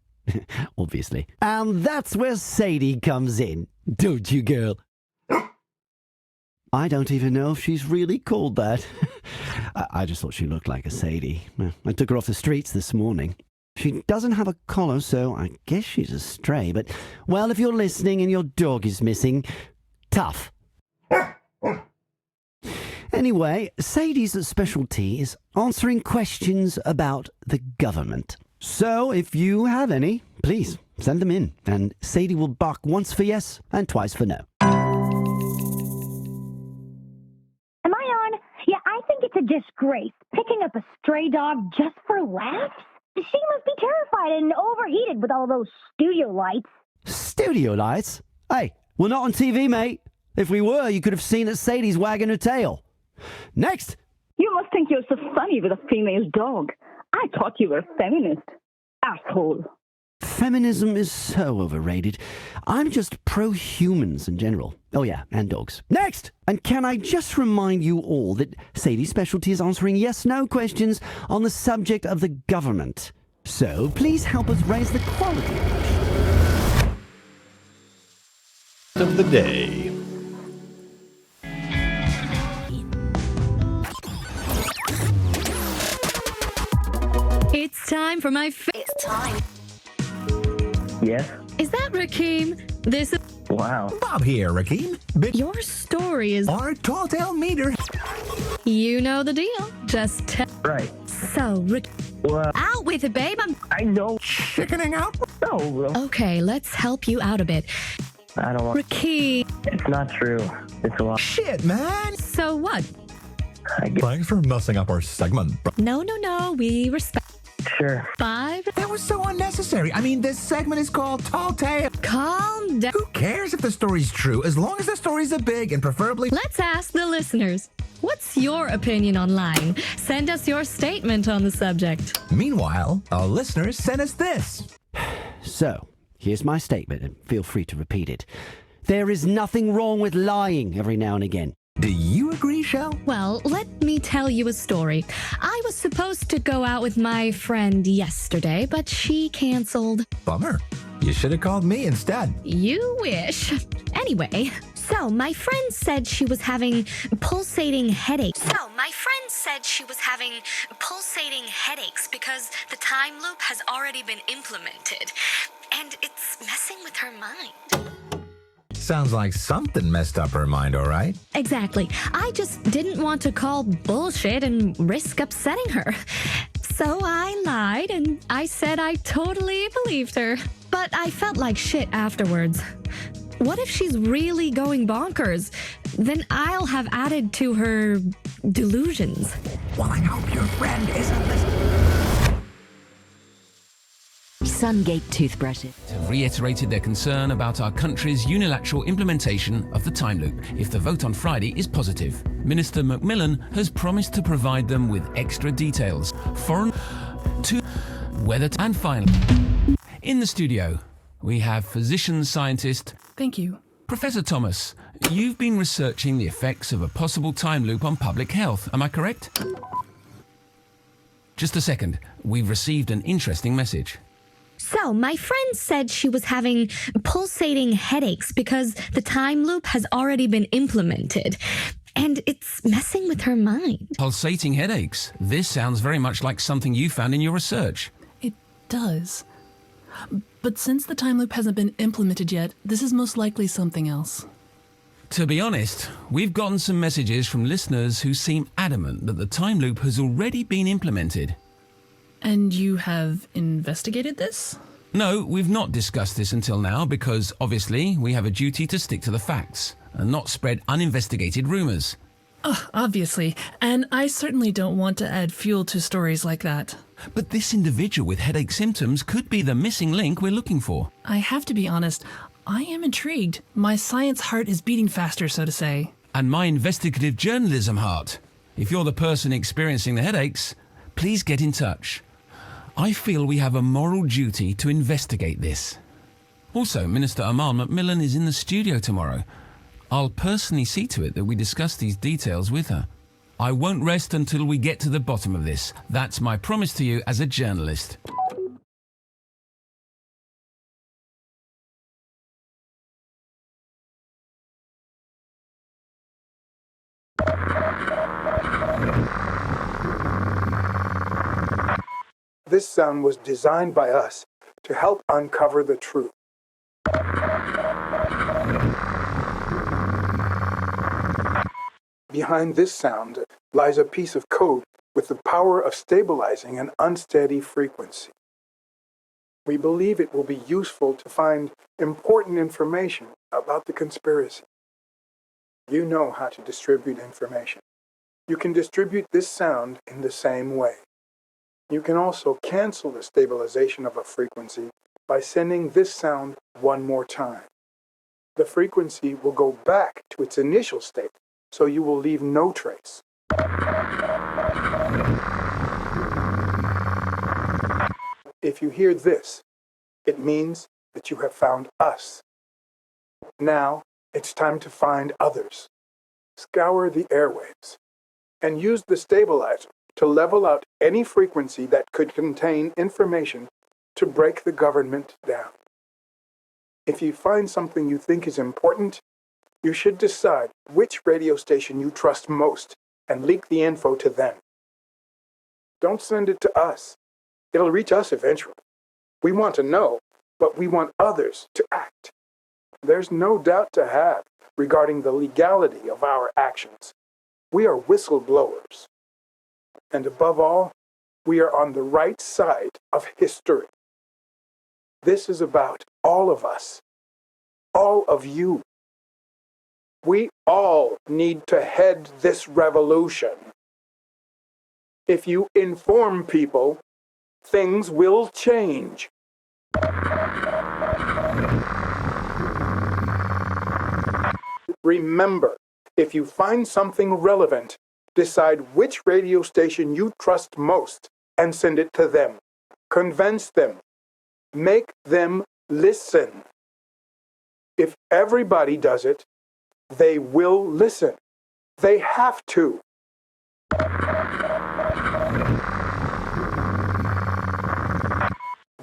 obviously. And that's where Sadie comes in, don't you, girl? I don't even know if she's really called that. I just thought she looked like a Sadie. I took her off the streets this morning. She doesn't have a collar, so I guess she's a stray. But, well, if you're listening and your dog is missing, tough. Anyway, Sadie's specialty is answering questions about the government. So, if you have any, please send them in. And Sadie will bark once for yes and twice for no. think it's a disgrace picking up a stray dog just for laughs? She must be terrified and overheated with all those studio lights. Studio lights? Hey, we're not on TV, mate. If we were, you could have seen that Sadie's wagging her tail. Next! You must think you're so funny with a female dog. I thought you were a feminist. Asshole. Feminism is so overrated. I'm just pro-humans in general. Oh yeah, and dogs. Next! And can I just remind you all that Sadie's specialty is answering yes-no questions on the subject of the government. So please help us raise the quality of the day. It's time for my It's time. Yes? Is that Rakeem? This is... Wow. Bob here, Rakeem. Your story is... Our tall tale meter. You know the deal. Just tell... Right. So, Well, out with it, babe. I know. Chickening out? No. Okay, let's help you out a bit. I don't want... Rakeem. It's not true. It's a lie. Shit, man. So what? Thanks for messing up our segment. No. We respect... Sure. 5. That was so unnecessary. I mean, this segment is called Tall Tale. Calm down. Who cares if the story's true, as long as the story's a big and preferably... Let's ask the listeners. What's your opinion on lying? Send us your statement on the subject. Meanwhile, our listeners sent us this. So, here's my statement, and feel free to repeat it. There is nothing wrong with lying every now and again. Do you agree, Shell? Well, let me tell you a story. I was supposed to go out with my friend yesterday, but she canceled. Bummer. You should have called me instead. You wish. Anyway, so my friend said she was having pulsating headaches. Because the time loop has already been implemented, and it's messing with her mind. Sounds like something messed up her mind, all right? Exactly. I just didn't want to call bullshit and risk upsetting her. So I lied and I said I totally believed her. But I felt like shit afterwards. What if she's really going bonkers? Then I'll have added to her delusions. Well, I hope your friend isn't listening. Sungate toothbrushes have reiterated their concern about our country's unilateral implementation of the time loop if the vote on Friday is positive. Minister Macmillan has promised to provide them with extra details. And finally, in the studio, we have physician scientist... Thank you. Professor Thomas, you've been researching the effects of a possible time loop on public health, am I correct? Just a second, we've received an interesting message. So, my friend said she was having pulsating headaches because the time loop has already been implemented, and it's messing with her mind. Pulsating headaches? This sounds very much like something you found in your research. It does. But since the time loop hasn't been implemented yet, this is most likely something else. To be honest, we've gotten some messages from listeners who seem adamant that the time loop has already been implemented. And you have investigated this? No, we've not discussed this until now because, obviously, we have a duty to stick to the facts and not spread uninvestigated rumours. Obviously. And I certainly don't want to add fuel to stories like that. But this individual with headache symptoms could be the missing link we're looking for. I have to be honest, I am intrigued. My science heart is beating faster, so to say. And my investigative journalism heart. If you're the person experiencing the headaches, please get in touch. I feel we have a moral duty to investigate this. Also, Minister Amal Macmillan is in the studio tomorrow. I'll personally see to it that we discuss these details with her. I won't rest until we get to the bottom of this. That's my promise to you as a journalist. This sound was designed by us to help uncover the truth. Behind this sound lies a piece of code with the power of stabilizing an unsteady frequency. We believe it will be useful to find important information about the conspiracy. You know how to distribute information. You can distribute this sound in the same way. You can also cancel the stabilization of a frequency by sending this sound one more time. The frequency will go back to its initial state, so you will leave no trace. If you hear this, it means that you have found us. Now, it's time to find others. Scour the airwaves and use the stabilizer to level out any frequency that could contain information to break the government down. If you find something you think is important, you should decide which radio station you trust most and leak the info to them. Don't send it to us. It'll reach us eventually. We want to know, but we want others to act. There's no doubt to have regarding the legality of our actions. We are whistleblowers. And above all, we are on the right side of history. This is about all of us, all of you. We all need to head this revolution. If you inform people, things will change. Remember, if you find something relevant, decide which radio station you trust most and send it to them. Convince them. Make them listen. If everybody does it, they will listen. They have to.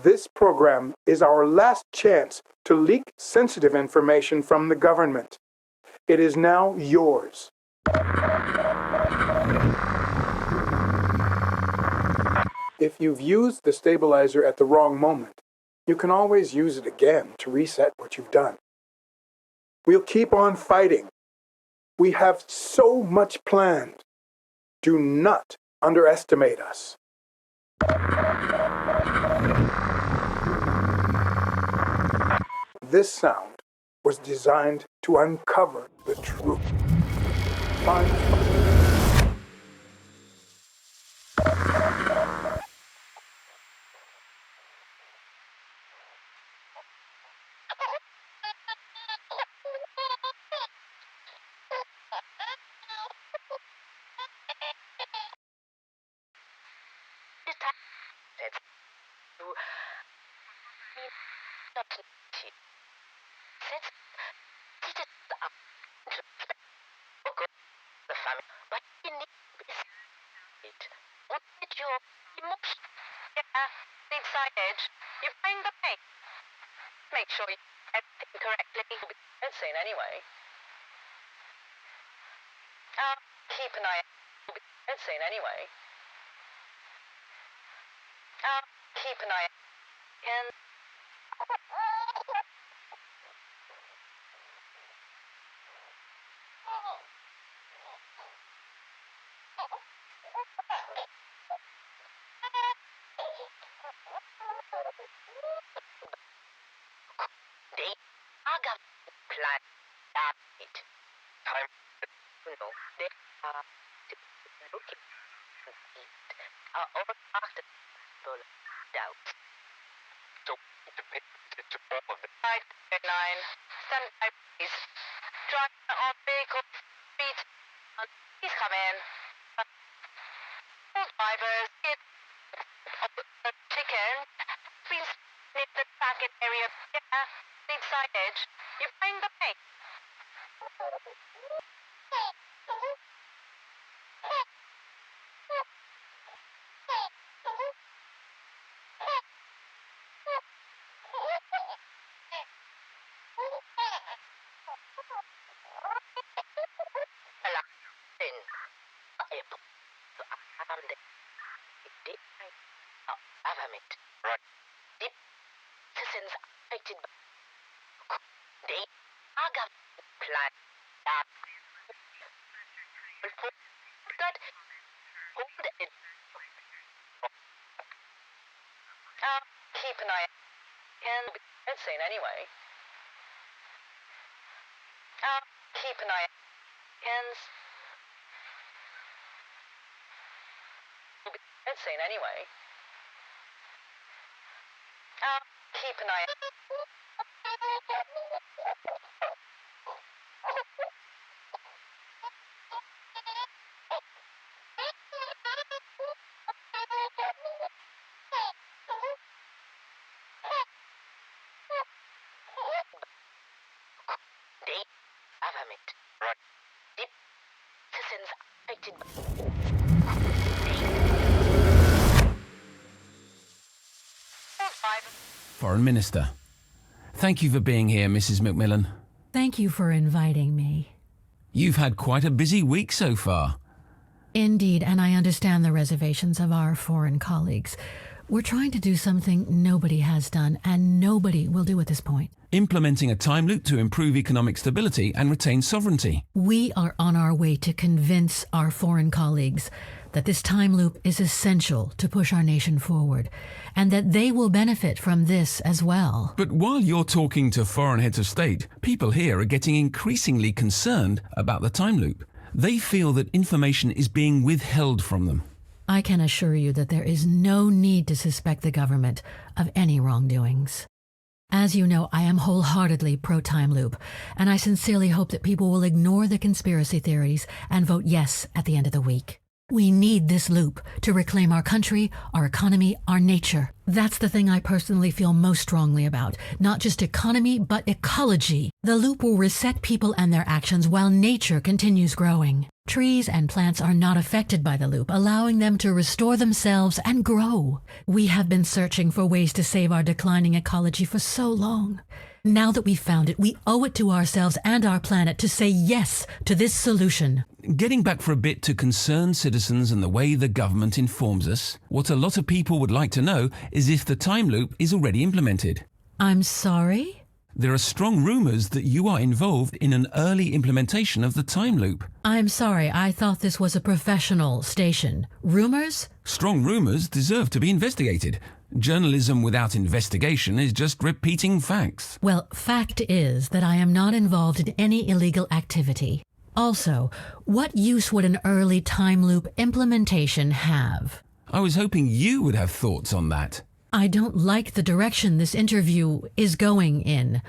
This program is our last chance to leak sensitive information from the government. It is now yours. If you've used the stabilizer at the wrong moment, you can always use it again to reset what you've done. We'll keep on fighting. We have so much planned. Do not underestimate us. This sound was designed to uncover the truth. Make sure you everything correctly. It's seen anyway. Keep an eye out. It's seen anyway. Keep an eye out. I got plan it. Time to know they are looking over after doubt. So to all of it. 539, stand by please. Driver on vehicle speed. Please come in. All drivers, it's chicken. Please nip the target area. Yeah, need signage. You bring the pay. Right. Deep citizens affected by the Aga plan that will put that hold it. Keep an eye and it's seen anyway. Keep an eye and Insane anyway. Keep an eye. Foreign Minister. Thank you for being here, Mrs. Macmillan. Thank you for inviting me. You've had quite a busy week so far. Indeed, and I understand the reservations of our foreign colleagues. We're trying to do something nobody has done, and nobody will do at this point. Implementing a time loop to improve economic stability and retain sovereignty. We are on our way to convince our foreign colleagues that this time loop is essential to push our nation forward, and that they will benefit from this as well. But while you're talking to foreign heads of state, people here are getting increasingly concerned about the time loop. They feel that information is being withheld from them. I can assure you that there is no need to suspect the government of any wrongdoings. As you know, I am wholeheartedly pro-time loop, and I sincerely hope that people will ignore the conspiracy theories and vote yes at the end of the week. We need this loop to reclaim our country, our economy, our nature. That's the thing I personally feel most strongly about. Not just economy, but ecology. The loop will reset people and their actions while nature continues growing. Trees and plants are not affected by the loop, allowing them to restore themselves and grow. We have been searching for ways to save our declining ecology for so long. Now that we've found it, we owe it to ourselves and our planet to say yes to this solution. Getting back for a bit to concerned citizens and the way the government informs us, what a lot of people would like to know is if the time loop is already implemented. I'm sorry? There are strong rumours that you are involved in an early implementation of the time loop. I'm sorry, I thought this was a professional station. Rumors? Strong rumours deserve to be investigated. Journalism without investigation is just repeating facts. Well, fact is that I am not involved in any illegal activity. Also, what use would an early time loop implementation have? I was hoping you would have thoughts on that. I don't like the direction this interview is going in.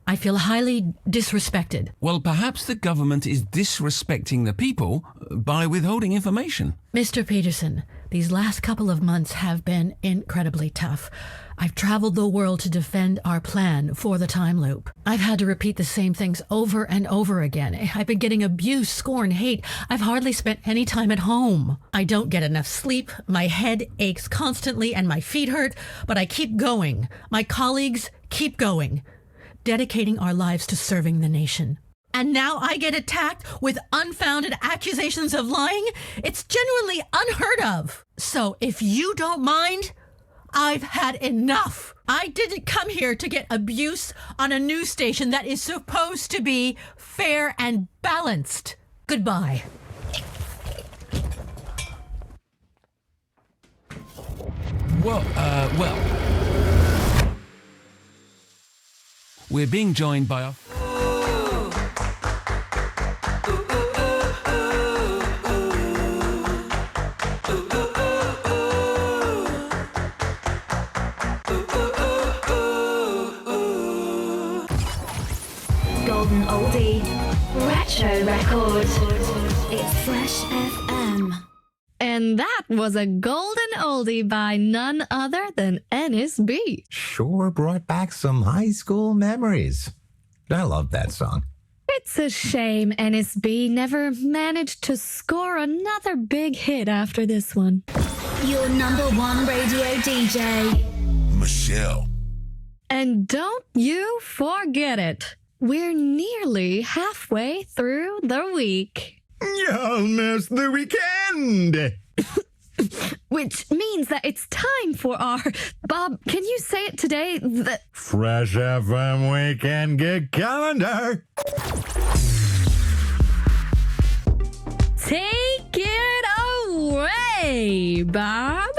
I feel highly disrespected. Well, perhaps the government is disrespecting the people by withholding information. Mr. Peterson, these last couple of months have been incredibly tough. I've traveled the world to defend our plan for the time loop. I've had to repeat the same things over and over again. I've been getting abuse, scorn, hate. I've hardly spent any time at home. I don't get enough sleep. My head aches constantly and my feet hurt, but I keep going. My colleagues keep going, dedicating our lives to serving the nation. And now I get attacked with unfounded accusations of lying? It's genuinely unheard of. So if you don't mind, I've had enough. I didn't come here to get abuse on a news station that is supposed to be fair and balanced. Goodbye. Well, we're being joined by our... Golden oldie, retro record. It's Fresh FM. And that was a golden oldie by none other than NSB. Sure brought back some high school memories. I love that song. It's a shame NSB never managed to score another big hit after this one. Your number one radio DJ, Michelle. And don't you forget it. We're nearly halfway through the week. Almost the weekend! Which means that it's time for our... Bob, can you say it today? Fresh FM Weekend Gig Calendar! Take it away, Bob!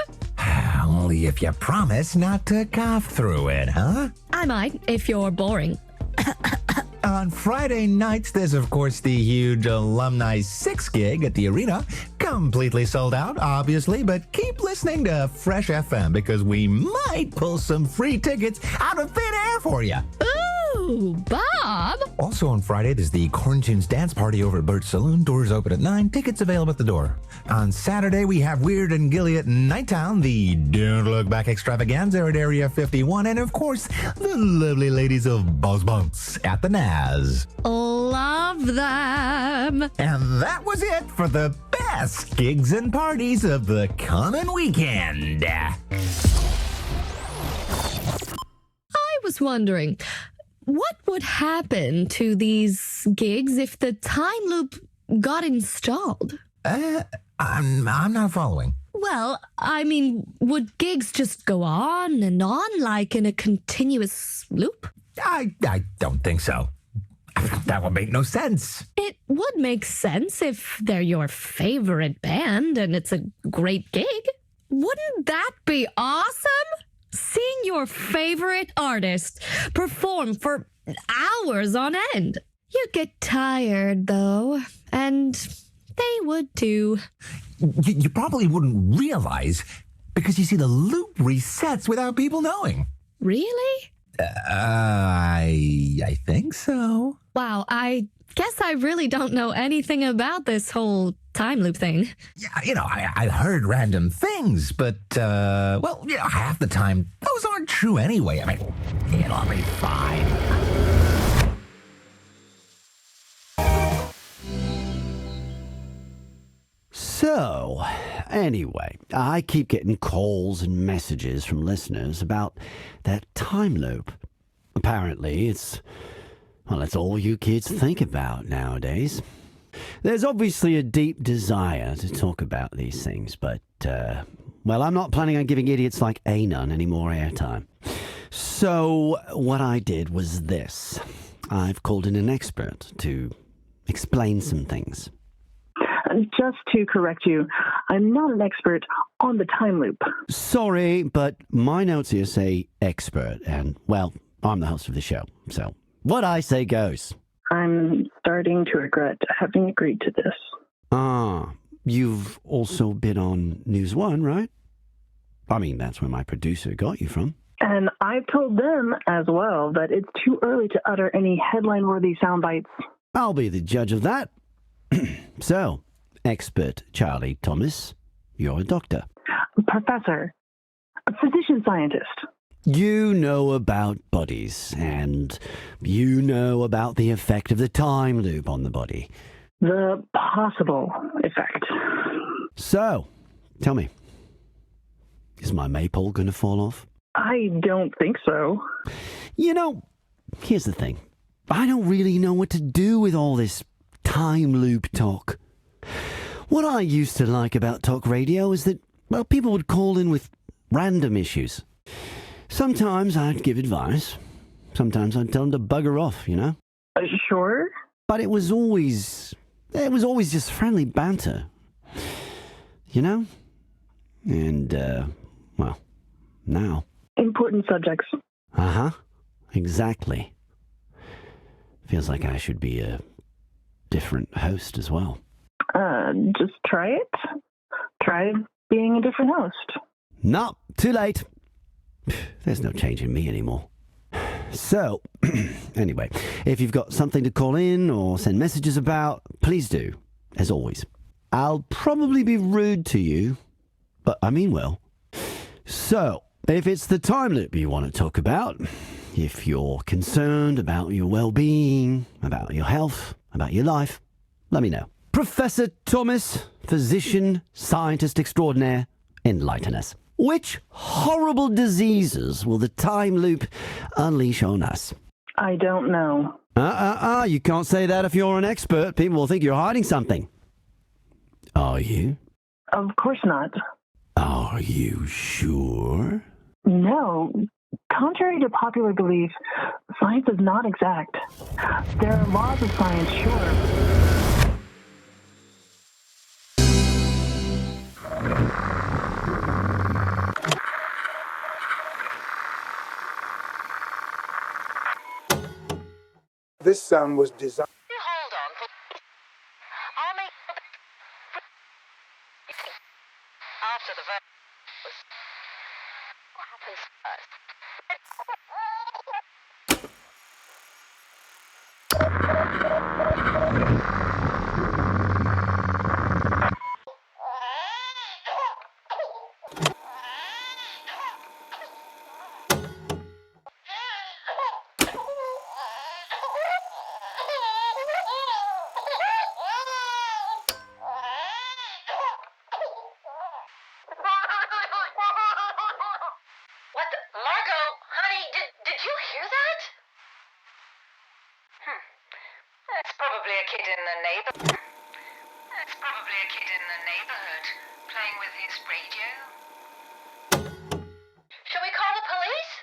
Only if you promise not to cough through it, huh? I might, if you're boring. On Friday nights, there's, of course, the huge Alumni 6 gig at the arena. Completely sold out, obviously, but keep listening to Fresh FM because we might pull some free tickets out of thin air for you. Ooh, Bob! Also on Friday, there's the Corn Tunes Dance Party over at Birch Saloon. Doors open at 9. Tickets available at the door. On Saturday, we have Weird and Gilly at Nighttown, the Don't Look Back extravaganza at Area 51, and of course, the lovely ladies of Buzz Bunks at the Naz. Love them! And that was it for the best gigs and parties of the coming weekend. I was wondering, what would happen to these gigs if the time loop got installed? I'm not following. Well, I mean, would gigs just go on and on like in a continuous loop? I don't think so. That would make no sense. It would make sense if they're your favorite band and it's a great gig. Wouldn't that be awesome? Seeing your favorite artist perform for hours on end. You'd get tired, though, and they would too. You probably wouldn't realize because you see the loop resets without people knowing. Really? I think so. Wow, I guess I really don't know anything about this whole time loop thing. Yeah, I heard random things, but, half the time, those aren't true anyway. I mean, it'll be fine. So, anyway, I keep getting calls and messages from listeners about that time loop. Apparently, it's all you kids think about nowadays. There's obviously a deep desire to talk about these things, but, I'm not planning on giving idiots like Anon any more airtime. So, what I did was this. I've called in an expert to explain some things. Just to correct you, I'm not an expert on the time loop. Sorry, but my notes here say expert, and, I'm the host of the show, so what I say goes. I'm starting to regret having agreed to this. Ah, you've also been on News One, right? I mean, that's where my producer got you from. And I've told them as well that it's too early to utter any headline-worthy sound bites. I'll be the judge of that. So, expert Charlie Thomas, you're a doctor. Professor. A physician-scientist. You know about bodies, and you know about the effect of the time loop on the body. The possible effect. So, tell me, is my maypole going to fall off? I don't think so. Here's the thing. I don't really know what to do with all this time loop talk. What I used to like about talk radio is that, people would call in with random issues. Sometimes I'd give advice. Sometimes I'd tell them to bugger off, Sure. But it was always just friendly banter. And, now. Important subjects. Uh-huh. Exactly. Feels like I should be a different host as well. Just try it. Try being a different host. No, too late. There's no change in me anymore. So, anyway, if you've got something to call in or send messages about, please do, as always. I'll probably be rude to you, but I mean well. So, if it's the time loop you want to talk about, if you're concerned about your well-being, about your health, about your life, let me know. Professor Thomas, physician, scientist extraordinaire, enlighten us. Which horrible diseases will the time loop unleash on us? I don't know. You can't say that if you're an expert. People will think you're hiding something. Are you? Of course not. Are you sure? No. Contrary to popular belief, science is not exact. There are laws of science, sure. This This sound was designed. Hold on. I'll make... After the verse... What happens first? What the... Margot, honey, did you hear that? That's probably a kid in the neighborhood. Playing with his radio. Shall we call the police?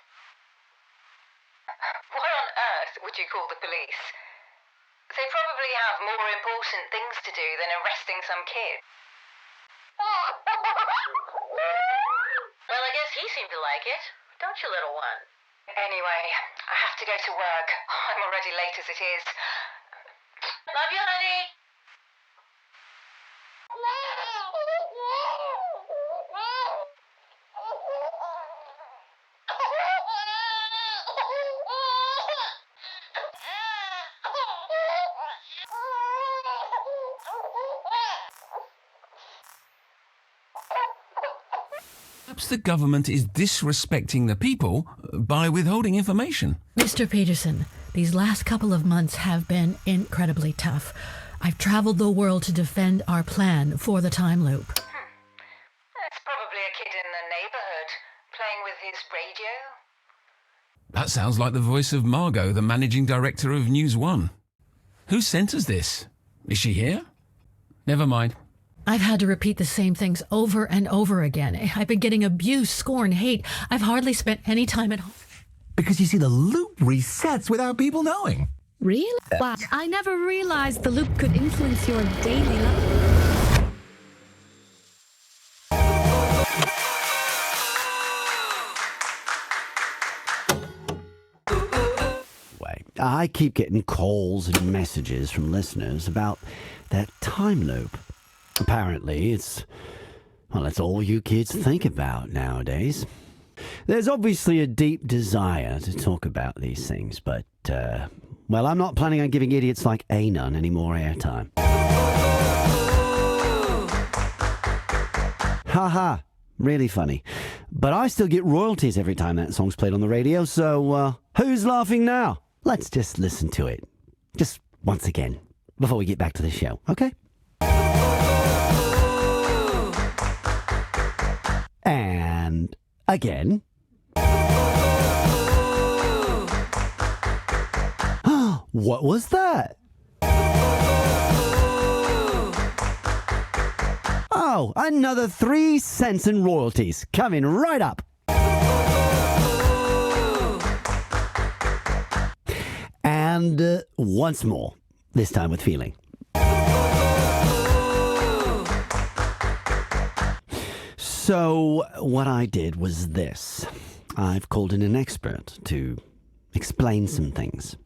What on earth would you call the police? They probably have more important things to do than arresting some kid. Well, I guess he seemed to like it. Don't you, little one? Anyway, I have to go to work. I'm already late as it is. Love you, honey. Perhaps the government is disrespecting the people by withholding information. Mr. Peterson, these last couple of months have been incredibly tough. I've traveled the world to defend our plan for the time loop. That's probably a kid in the neighborhood playing with his radio. That sounds like the voice of Margot, the managing director of News One. Who sent us this? Is she here? Never mind. I've had to repeat the same things over and over again. I've been getting abuse, scorn, hate. I've hardly spent any time at home. Because you see, the loop resets without people knowing. Really? Wow, I never realized the loop could influence your daily life. Wait, I keep getting calls and messages from listeners about that time loop. Apparently, it's all you kids think about nowadays. There's obviously a deep desire to talk about these things, but, well, I'm not planning on giving idiots like Anon any more airtime. Haha, really funny. But I still get royalties every time that song's played on the radio, so, who's laughing now? Let's just listen to it. Just once again, before we get back to the show, okay? And again. What was that? Oh, another 3 cents in royalties coming right up. And once more, this time with feeling. So what I did was this. I've called in an expert to explain some things.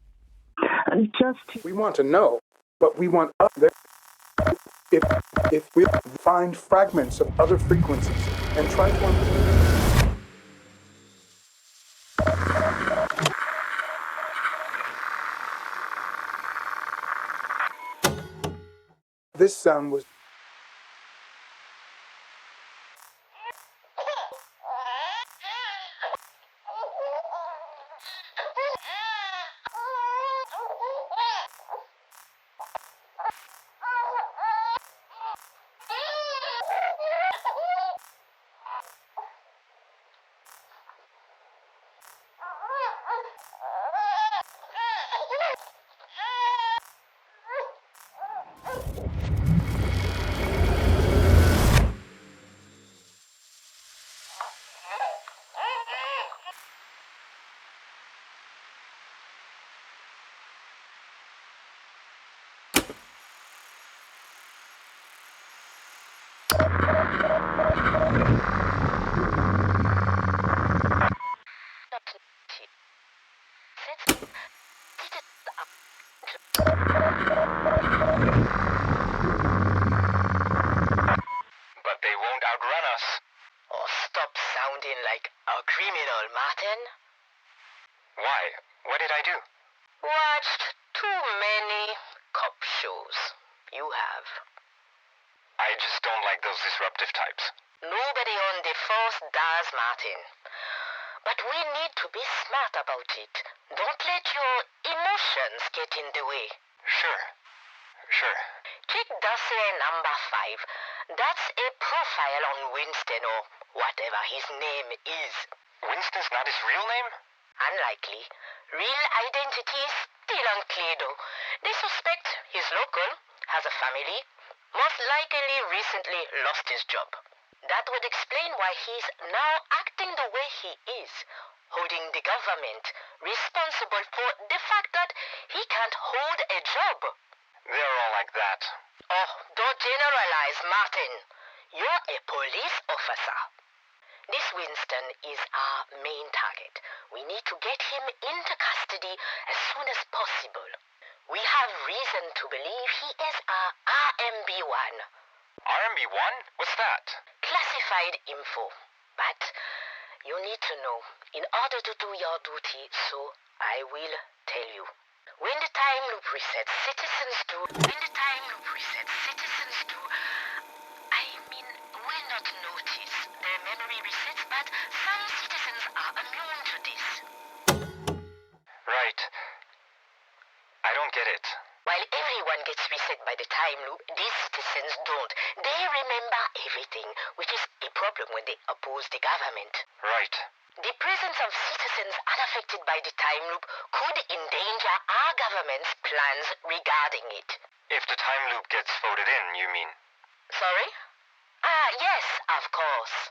We want to know, but we want other. If we find fragments of other frequencies and try to. This sound was. won't outrun us. Oh, stop sounding like a criminal, Martin. Why? What did I do? Watched too many cop shows. You have. I just don't like those disruptive types. Nobody on the force does, Martin. But we need to be smart about it. Don't let your emotions get in the way. Sure. Check dossier number 5. That's a profile on Winston or whatever his name is. Winston's not his real name? Unlikely. Real identity is still unclear though. They suspect he's local, has a family, most likely recently lost his job. That would explain why he's now acting the way he is, holding the government responsible for the fact that he can't hold a job. They're all like that. Oh, don't generalize, Martin. You're a police officer. This Winston is our main target. We need to get him into custody as soon as possible. We have reason to believe he is our RMB1. RMB1? What's that? Classified info. But you need to know, in order to do your duty, so I will tell you. When the time loop resets, citizens do, I mean, will not notice their memory resets, but some citizens are immune to this. Right. I don't get it. While everyone gets reset by the time loop, these citizens don't. They remember everything, which is a problem when they oppose the government. Right. The presence of citizens unaffected by the time loop could endanger our government's plans regarding it. If the time loop gets voted in, you mean? Sorry? Yes, of course.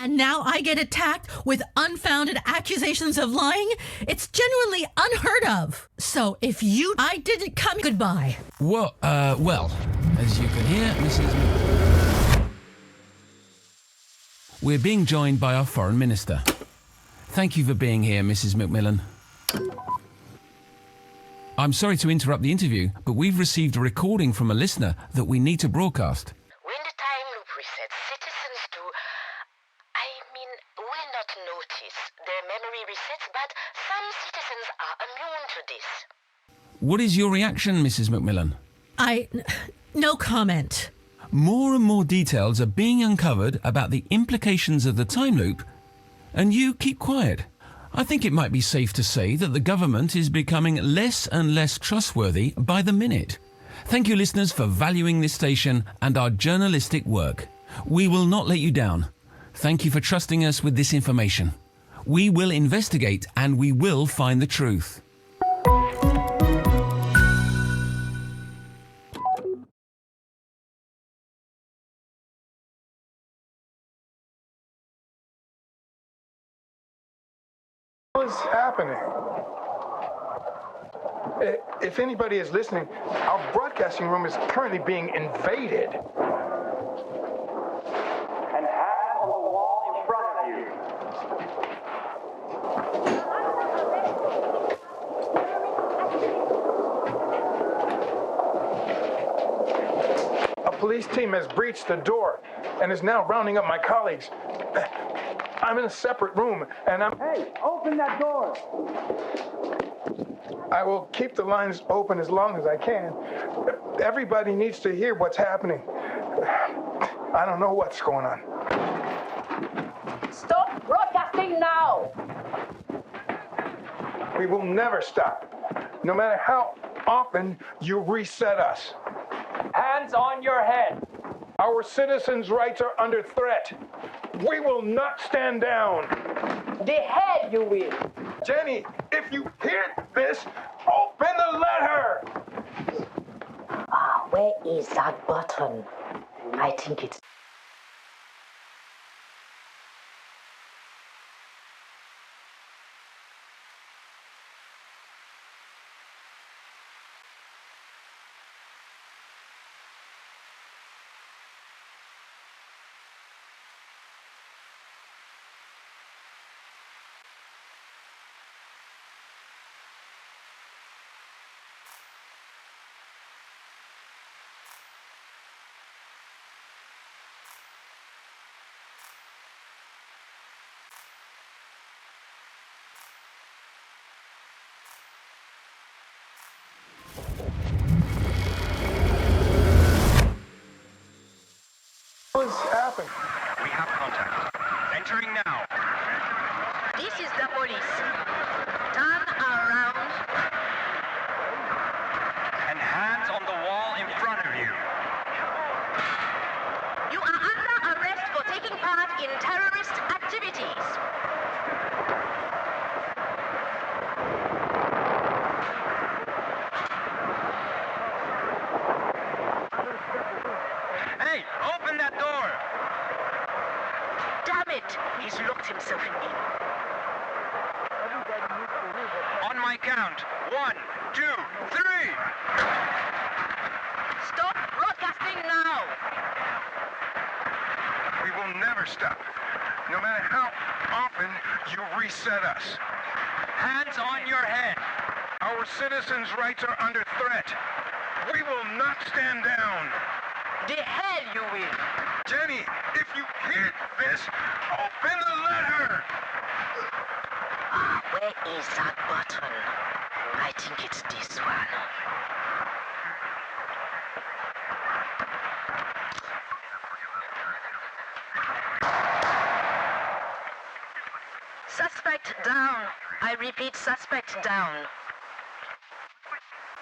And now I get attacked with unfounded accusations of lying? It's genuinely unheard of. So if I didn't come, goodbye. Well, as you can hear, Mrs. We're being joined by our foreign minister. Thank you for being here, Mrs. Macmillan. I'm sorry to interrupt the interview, but we've received a recording from a listener that we need to broadcast. When the time loop resets, citizens do, will not notice their memory resets, but some citizens are immune to this. What is your reaction, Mrs. Macmillan? No comment. More and more details are being uncovered about the implications of the time loop, and you keep quiet. I think it might be safe to say that the government is becoming less and less trustworthy by the minute. Thank you, listeners, for valuing this station and our journalistic work. We will not let you down. Thank you for trusting us with this information. We will investigate and we will find the truth. What's happening? If anybody is listening, our broadcasting room is currently being invaded. And hands on the wall in front of you. A police team has breached the door and is now rounding up my colleagues. I'm in a separate room, and Hey, open that door! I will keep the lines open as long as I can. Everybody needs to hear what's happening. I don't know what's going on. Stop broadcasting now! We will never stop, no matter how often you reset us. Hands on your head! Our citizens' rights are under threat. We will not stand down. The head you will. Jenny, if you hear this, open the letter. Where is that button? I think it's... has happened? We have contact. Entering now. This is the police. Turn around. And hands on the wall in front of you. You are under arrest for taking part in terrorist activities. Hey, open that door! Damn it! He's locked himself in here. On my count. 1, 2, 3! Stop broadcasting now! We will never stop. No matter how often you reset us. Hands on your head! Our citizens' rights are under threat. We will not stand down. The hell you will! Jenny, if you hear this, open the letter! Where is that button? I think it's this one. Suspect down. I repeat, suspect down.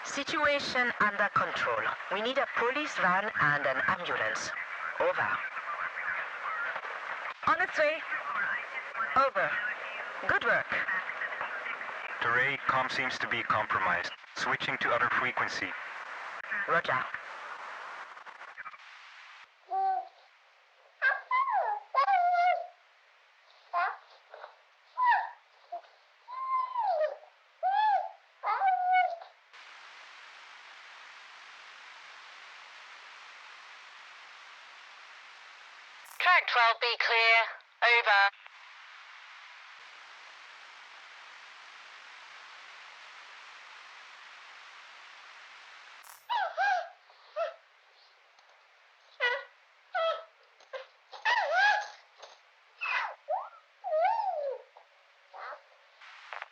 Situation under control. We need a police van and an ambulance. Over. On its way. Over. Good work. Teray, comm seems to be compromised. Switching to other frequency. Roger. Track 12, be clear. Over.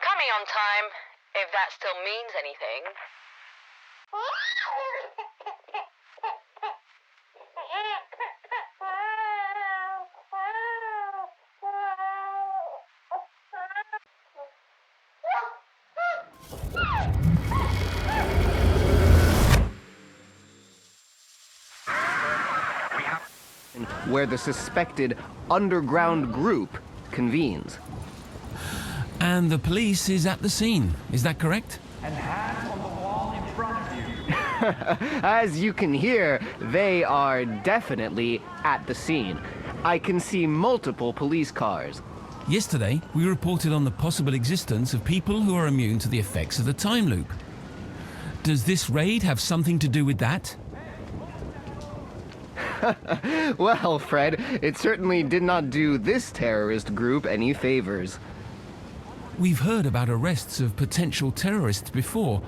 Coming on time, if that still means anything. Where the suspected underground group convenes. And the police is at the scene, is that correct? And hands on the wall in front of you. As you can hear, they are definitely at the scene. I can see multiple police cars. Yesterday, we reported on the possible existence of people who are immune to the effects of the time loop. Does this raid have something to do with that? Well, Fred, it certainly did not do this terrorist group any favors. We've heard about arrests of potential terrorists before.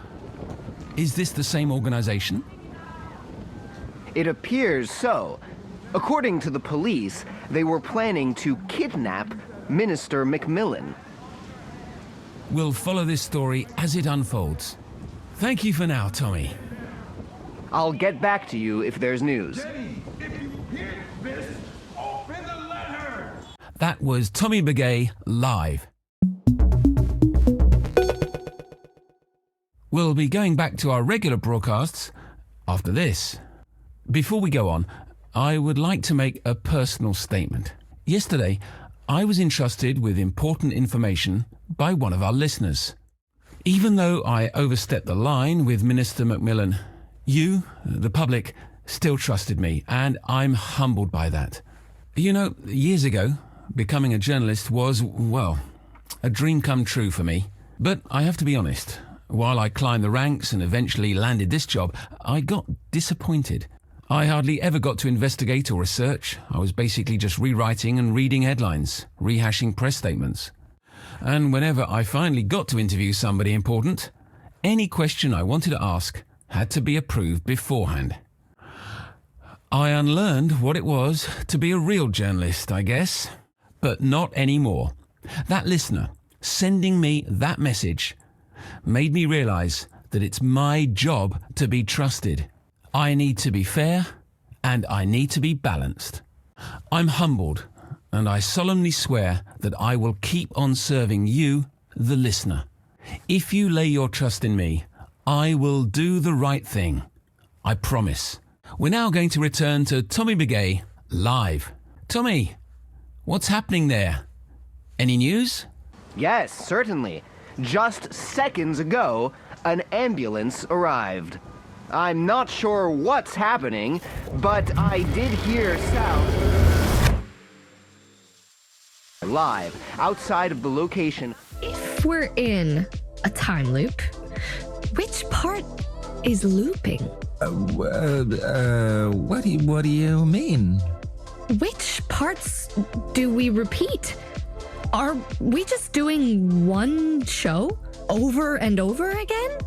Is this the same organization? It appears so. According to the police, they were planning to kidnap Minister Macmillan. We'll follow this story as it unfolds. Thank you for now, Tommy. I'll get back to you if there's news. That was Tommy Begay live. We'll be going back to our regular broadcasts after this. Before we go on, I would like to make a personal statement. Yesterday, I was entrusted with important information by one of our listeners. Even though I overstepped the line with Minister Macmillan, you, the public, still trusted me, and I'm humbled by that. You know, years ago, becoming a journalist was, well, a dream come true for me. But I have to be honest, while I climbed the ranks and eventually landed this job, I got disappointed. I hardly ever got to investigate or research. I was basically just rewriting and reading headlines, rehashing press statements. And whenever I finally got to interview somebody important, any question I wanted to ask had to be approved beforehand. I unlearned what it was to be a real journalist, I guess. But not anymore. That listener sending me that message made me realize that it's my job to be trusted. I need to be fair and I need to be balanced. I'm humbled, and I solemnly swear that I will keep on serving you, the listener. If you lay your trust in me, I will do the right thing. I promise. We're now going to return to Tommy Begay live. Tommy, what's happening there? Any news? Yes, certainly. Just seconds ago, an ambulance arrived. I'm not sure what's happening, but I did hear sound live outside of the location. If we're in a time loop, which part is looping? What do you mean? Which parts do we repeat? Are we just doing one show over and over again?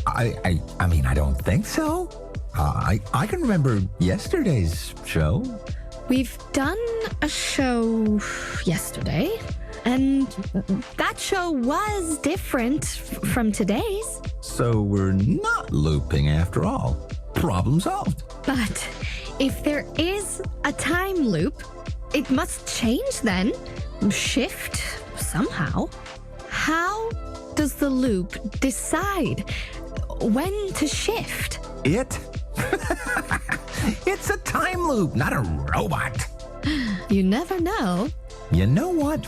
I mean, I don't think so. I can remember yesterday's show. We've done a show yesterday, and that show was different from today's. So we're not looping after all. Problem solved. But if there is a time loop, it must change then. Shift somehow. How does the loop decide when to shift? It's a time loop, not a robot. You never know. You know what?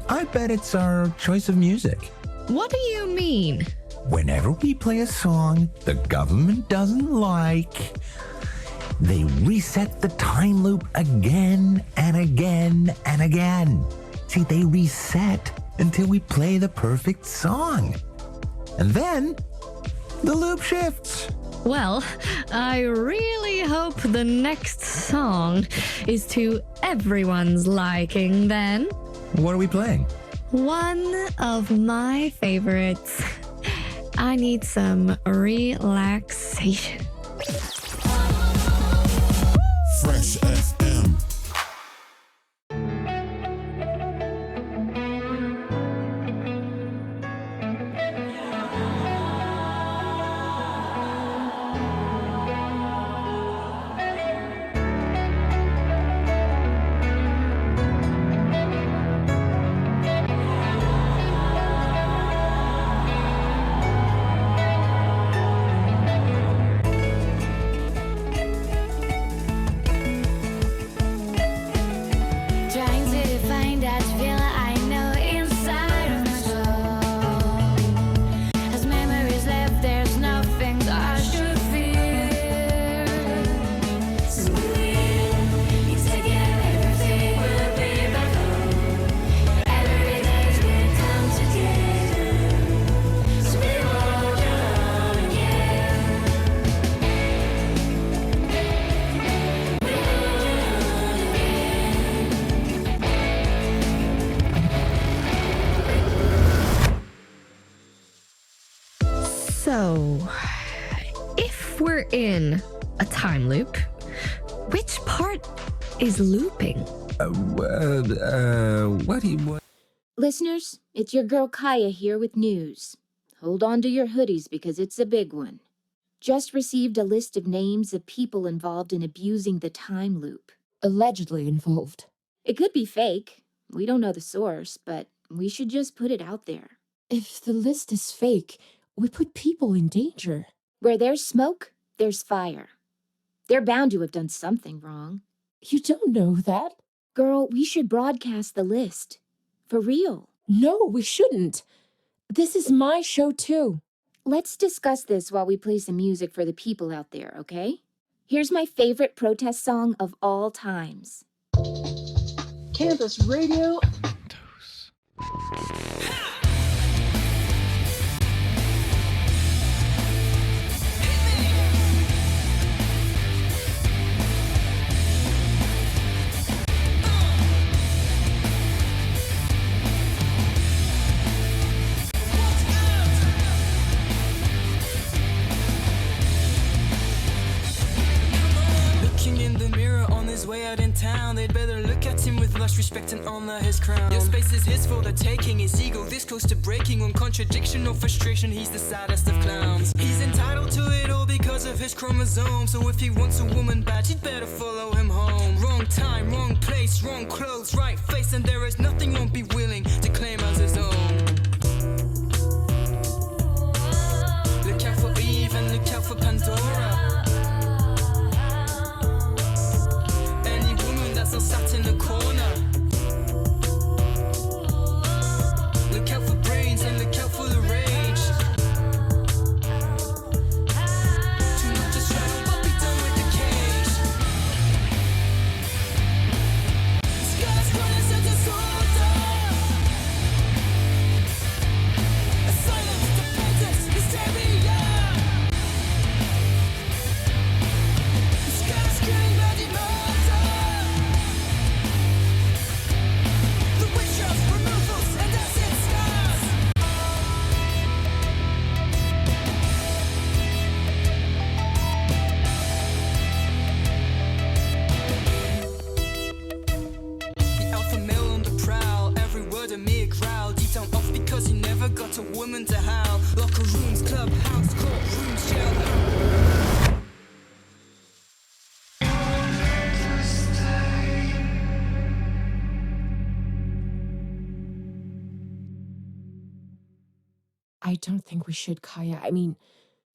I bet it's our choice of music. What do you mean? Whenever we play a song the government doesn't like, they reset the time loop again and again and again. See, they reset until we play the perfect song. And then the loop shifts. Well, I really hope the next song is to everyone's liking then. What are we playing? One of my favorites. I need some relaxation. Fresh FM. So, if we're in a time loop, which part is looping? What? Listeners, it's your girl Kaya here with news. Hold on to your hoodies because it's a big one. Just received a list of names of people involved in abusing the time loop. Allegedly involved. It could be fake. We don't know the source, but we should just put it out there. If the list is fake, we put people in danger. Where there's smoke, there's fire. They're bound to have done something wrong. You don't know that. Girl, we should broadcast the list. For real. No, we shouldn't. This is my show too. Let's discuss this while we play some music for the people out there, okay? Here's my favorite protest song of all times. Campus Radio. Way out in town, they'd better look at him with lust, respect and honor his crown. Your space is his for the taking, his ego this close to breaking. On contradiction or frustration, he's the saddest of clowns. He's entitled to it all because of his chromosome. So if he wants a woman bad, you'd better follow him home. Wrong time, wrong place, wrong clothes, right face, and there is nothing won't be willing to claim as his own. Look out for Eve and look out for Pandora. Any woman that's not sat in the corner. Look out for brains and look out for the rage. Too much to struggle, but be done with the cage. Scars running such disorder. A silence, dependence, hysteria. Scars screaming bloody murder. The witch of removals and acid scars. The alpha male on the prowl, every word a mere growl. Deep down off because he never got a woman to howl. Locker rooms, clubhouse, courtrooms, jailhouse. I don't think we should, Kaya. I mean,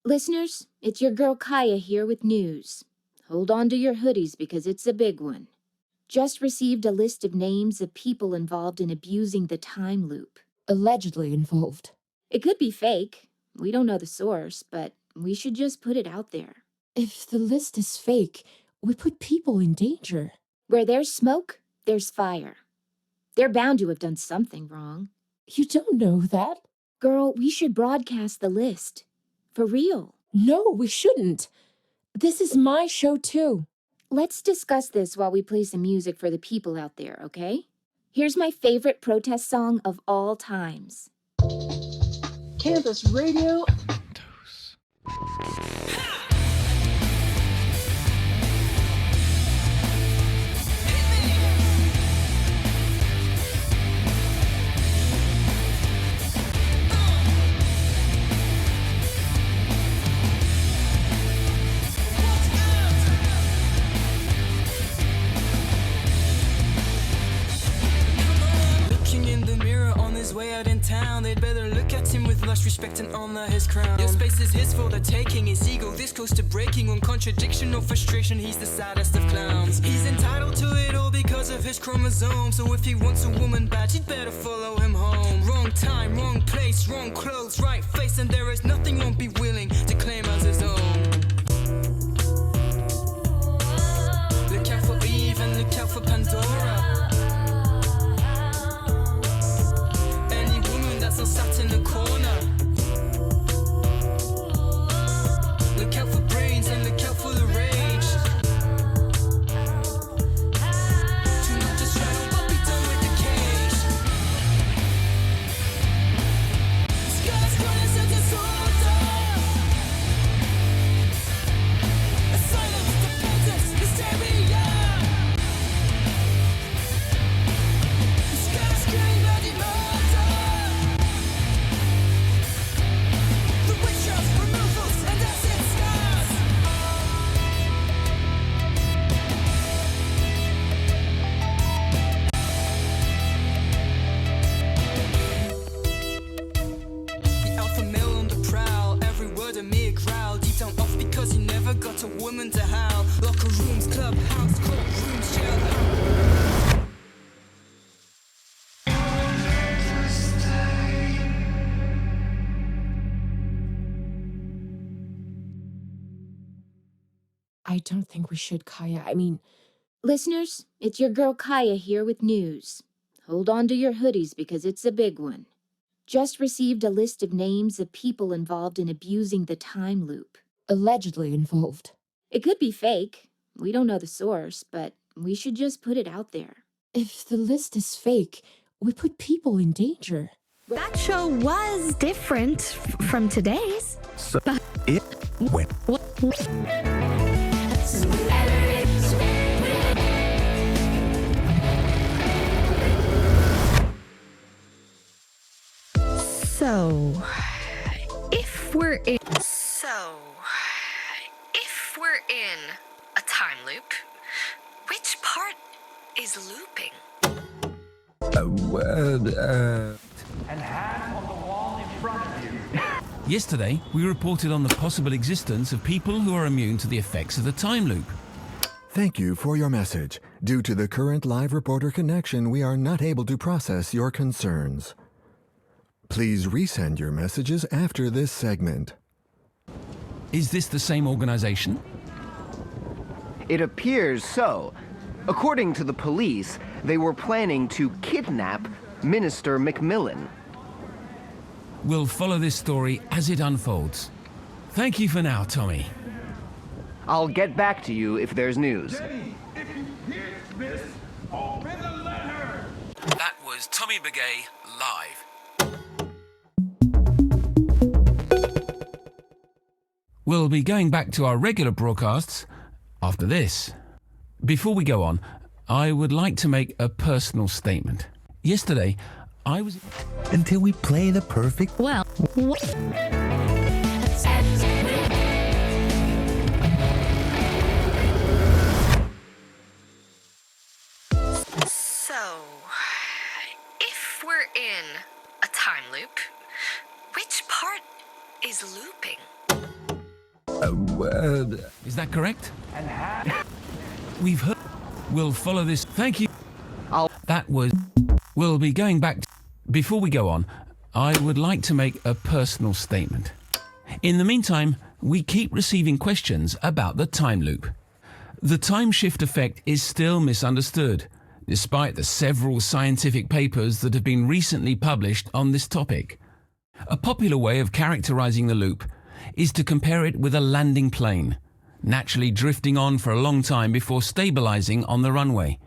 Listeners, it's your girl Kaya here with news. Hold on to your hoodies because it's a big one. Just received a list of names of people involved in abusing the time loop. allegedly involved. It could be fake. We don't know the source, but we should just put it out there. If the list is fake, we put people in danger. Where there's smoke, there's fire. They're bound to have done something wrong. You don't know that. Girl, we should broadcast the list. For real. No, we shouldn't. This is my show, too. Let's discuss this while we play some music for the people out there, okay? Here's my favorite protest song of all times. Campus Radio. Looking in the mirror on his way out in town, they'd better look at him with lush respect and honor his crown. Your space is his for the taking, his ego this close to breaking. One contradiction or frustration, he's the saddest of clowns. He's entitled to it all because of his chromosome. So if he wants a woman bad, you'd better follow him home. Wrong time, wrong place, wrong clothes, right face, and there is nothing won't be willing to claim as his own. Look out for Eve and look out for Pandora. Any woman that's not sat in the corner. Look out for brains and look out for the rage. Too much to straddle, but be done with the cage. Scars running such disorder. A silence, dependence, hysteria. Scars screaming bloody murder. The witch of removals and acid scars. The alpha male on the prowl, every word a mere growl. Deep down off because he never got a woman to howl. Locker rooms, clubhouse, courtrooms, jailhouse. I don't think we should, Kaya. I mean, Listeners, it's your girl Kaya here with news. Hold on to your hoodies because it's a big one. Just received a list of names of people involved in abusing the time loop. allegedly involved. It could be fake. We don't know the source, but we should just put it out there. If the list is fake, we put people in danger. That show was different from today's. So it went. So, if we're in we're in a time loop, which part is looping? And hands on the wall in front of you. Yesterday, we reported on the possible existence of people who are immune to the effects of the time loop. Thank you for your message. Due to the current live reporter connection, we are not able to process your concerns. Please resend your messages after this segment. Is this the same organization? It appears so. According to the police, they were planning to kidnap Minister Macmillan. We'll follow this story as it unfolds. Thank you for now, Tommy. I'll get back to you if there's news. That was Tommy Begay live. We'll be going back to our regular broadcasts after this. Before we go on, I would like to make a personal statement. Yesterday, I was... Until we play the perfect... Well... So, if we're in a time loop, which part is looping? Is that correct? We've heard... We'll follow this... Thank you. That was... We'll be going back... Before we go on, I would like to make a personal statement. In the meantime, we keep receiving questions about the time loop. The time shift effect is still misunderstood, despite the several scientific papers that have been recently published on this topic. A popular way of characterizing the loop is to compare it with a landing plane, naturally drifting on for a long time before stabilizing on the runway.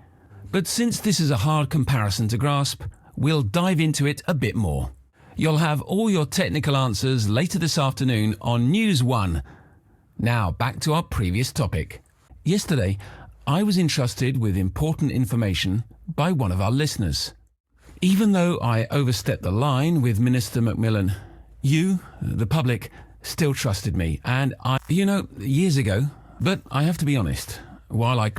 But since this is a hard comparison to grasp, we'll dive into it a bit more. You'll have all your technical answers later this afternoon on News 1. Now back to our previous topic. Yesterday, I was entrusted with important information by one of our listeners. Even though I overstepped the line with Minister Macmillan, you, the public, still trusted me, and years ago, but I have to be honest, while I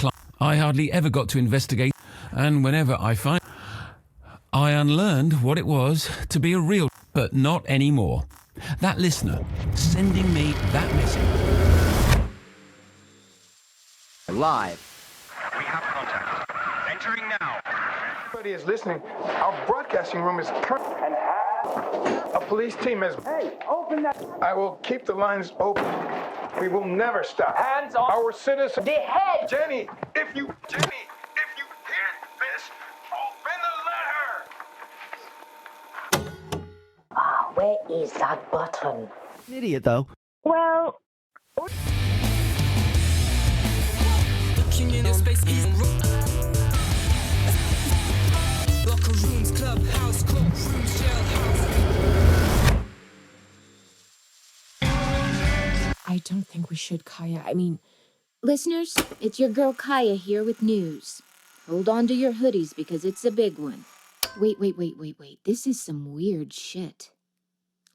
hardly ever got to investigate, and whenever I unlearned what it was to be a real, but not anymore. That listener sending me that message. Live. We have contact. Entering now. Everybody is listening. Our broadcasting room is current. A police team is... Hey, open that... I will keep the lines open. We will never stop. Hands on... Our citizens... The head! Jenny, if you hear this, open the letter! Where is that button? An idiot, though. Well... Looking in space, locker rooms, clubhouse, courtrooms, jailhouse. I don't think we should, Kaya. I mean... Listeners, it's your girl Kaya here with news. Hold on to your hoodies because it's a big one. Wait. This is some weird shit.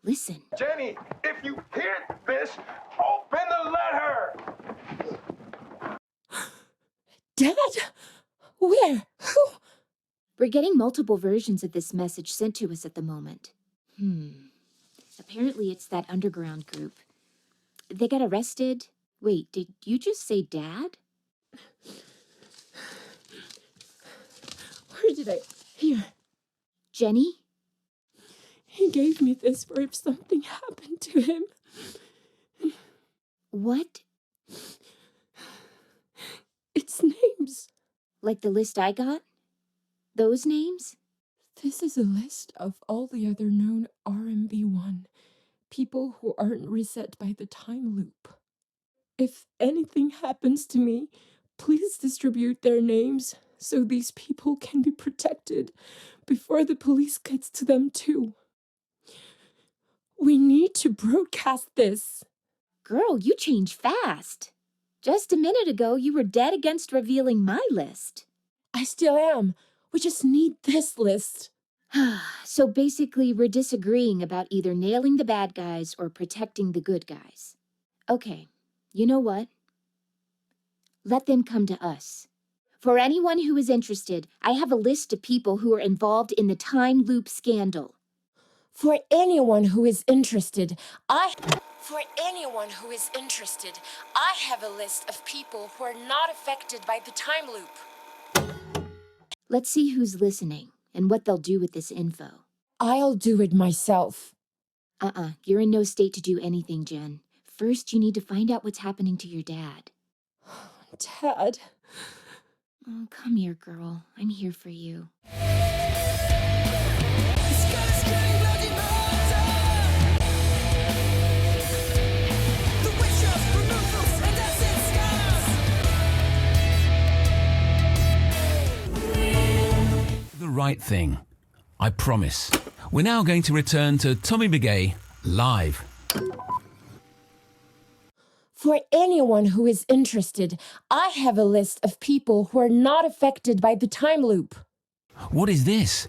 Listen. Jenny, if you hear this, open the letter! Dad? Where? Who? We're getting multiple versions of this message sent to us at the moment. Apparently it's that underground group. They got arrested. Wait, did you just say Dad? Where did I... Here. Jenny? He gave me this for if something happened to him. What? It's names. Like the list I got? Those names? This is a list of all the other known RMB1 people who aren't reset by the time loop. If anything happens to me, please distribute their names so these people can be protected before the police gets to them too. We need to broadcast this. Girl, you change fast. Just a minute ago, you were dead against revealing my list. I still am. We just need this list. So basically, we're disagreeing about either nailing the bad guys or protecting the good guys. Okay, you know what? Let them come to us. For anyone who is interested, I have a list of people who are involved in the time loop scandal. For anyone who is interested, I have a list of people who are not affected by the time loop. Let's see who's listening and what they'll do with this info. I'll do it myself. You're in no state to do anything, Jen. First, you need to find out what's happening to your dad. Dad. Oh, come here, girl. I'm here for you. The right thing. I promise. We're now going to return to Tommy Begay live. For anyone who is interested, I have a list of people who are not affected by the time loop. What is this?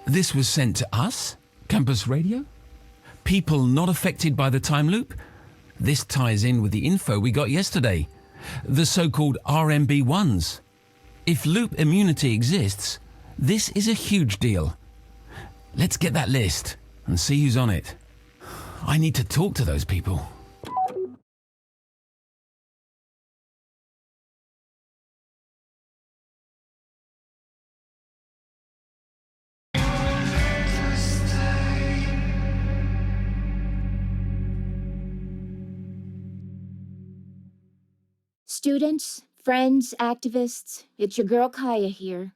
This was sent to us? Campus Radio? People not affected by the time loop? This ties in with the info we got yesterday. The so-called RMB1s. If loop immunity exists, this is a huge deal. Let's get that list and see who's on it. I need to talk to those people. Students, friends, activists, it's your girl Kaya here.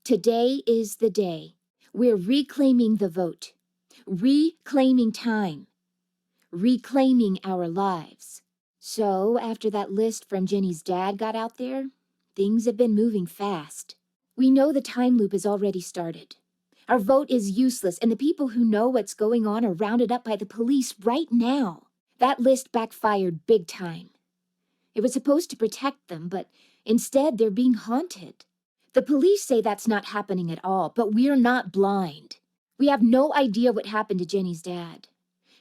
Today is the day. We're reclaiming the vote, reclaiming time, reclaiming our lives. So, after that list from Jenny's dad got out there, things have been moving fast. We know the time loop has already started. Our vote is useless, and the people who know what's going on are rounded up by the police right now. That list backfired big time. It was supposed to protect them, but instead they're being haunted. The police say that's not happening at all, but we're not blind. We have no idea what happened to Jenny's dad.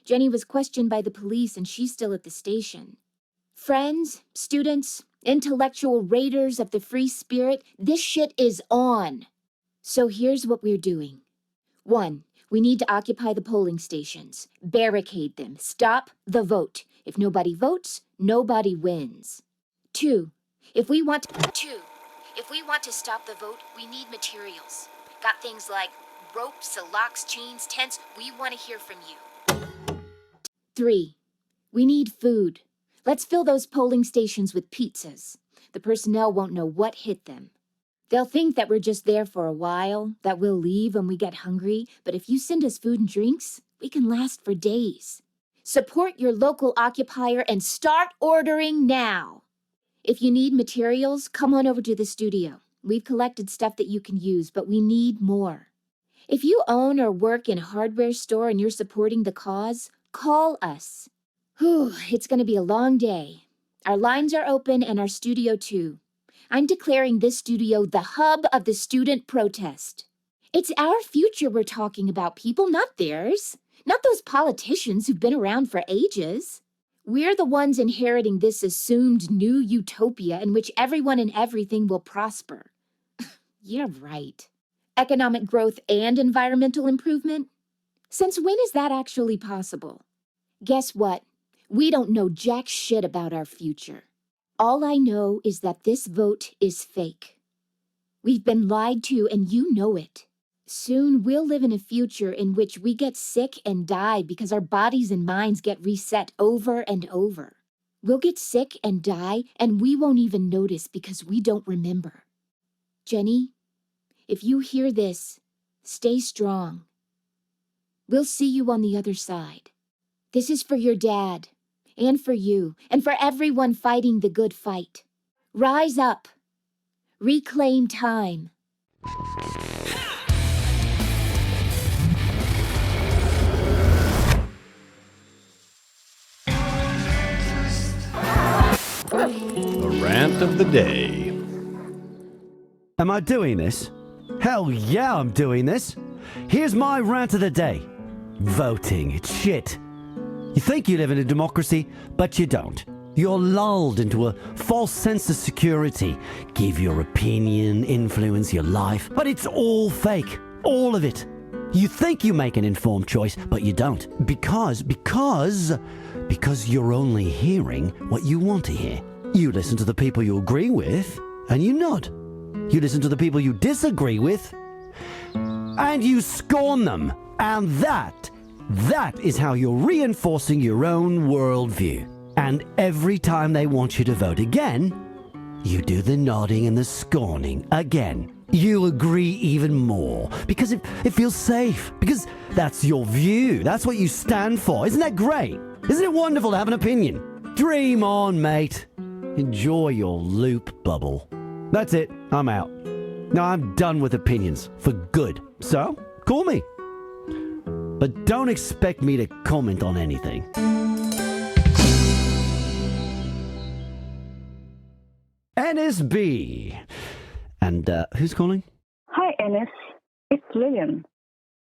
Jenny was questioned by the police and she's still at the station. Friends, students, intellectual raiders of the free spirit, this shit is on. So here's what we're doing. 1, we need to occupy the polling stations, barricade them, stop the vote. If nobody votes, nobody wins. 2, if we want to stop the vote, we need materials. Got things like ropes, locks, chains, tents. We want to hear from you. 3, we need food. Let's fill those polling stations with pizzas. The personnel won't know what hit them. They'll think that we're just there for a while, that we'll leave when we get hungry, but if you send us food and drinks, we can last for days. Support your local occupier and start ordering now. If you need materials, come on over to the studio. We've collected stuff that you can use, but we need more. If you own or work in a hardware store and you're supporting the cause, call us. Whew, it's going to be a long day. Our lines are open and our studio too. I'm declaring this studio the hub of the student protest. It's our future we're talking about, people, not theirs. Not those politicians who've been around for ages. We're the ones inheriting this assumed new utopia in which everyone and everything will prosper. Yeah, right. Economic growth and environmental improvement? Since when is that actually possible? Guess what? We don't know jack shit about our future. All I know is that this vote is fake. We've been lied to and you know it. Soon we'll live in a future in which we get sick and die because our bodies and minds get reset over and over. We'll get sick and die and we won't even notice because we don't remember. Jenny, if you hear this, stay strong. We'll see you on the other side. This is for your dad, and for you, and for everyone fighting the good fight. Rise up. Reclaim time. The rant of the day. Am I doing this? Hell yeah, I'm doing this. Here's my rant of the day. Voting, it's shit. You think you live in a democracy, but you don't. You're lulled into a false sense of security. Give your opinion, influence your life, but it's all fake. All of it. You think you make an informed choice, but you don't. Because you're only hearing what you want to hear. You listen to the people you agree with, and you nod. You listen to the people you disagree with, and you scorn them. And that is how you're reinforcing your own worldview. And every time they want you to vote again, you do the nodding and the scorning again. You agree even more because it feels safe, because that's your view. That's what you stand for. Isn't that great? Isn't it wonderful to have an opinion? Dream on, mate. Enjoy your loop bubble. That's it. I'm out. No, I'm done with opinions for good. So, call me. But don't expect me to comment on anything. NSB. And who's calling? Hi, Ennis. It's Lillian.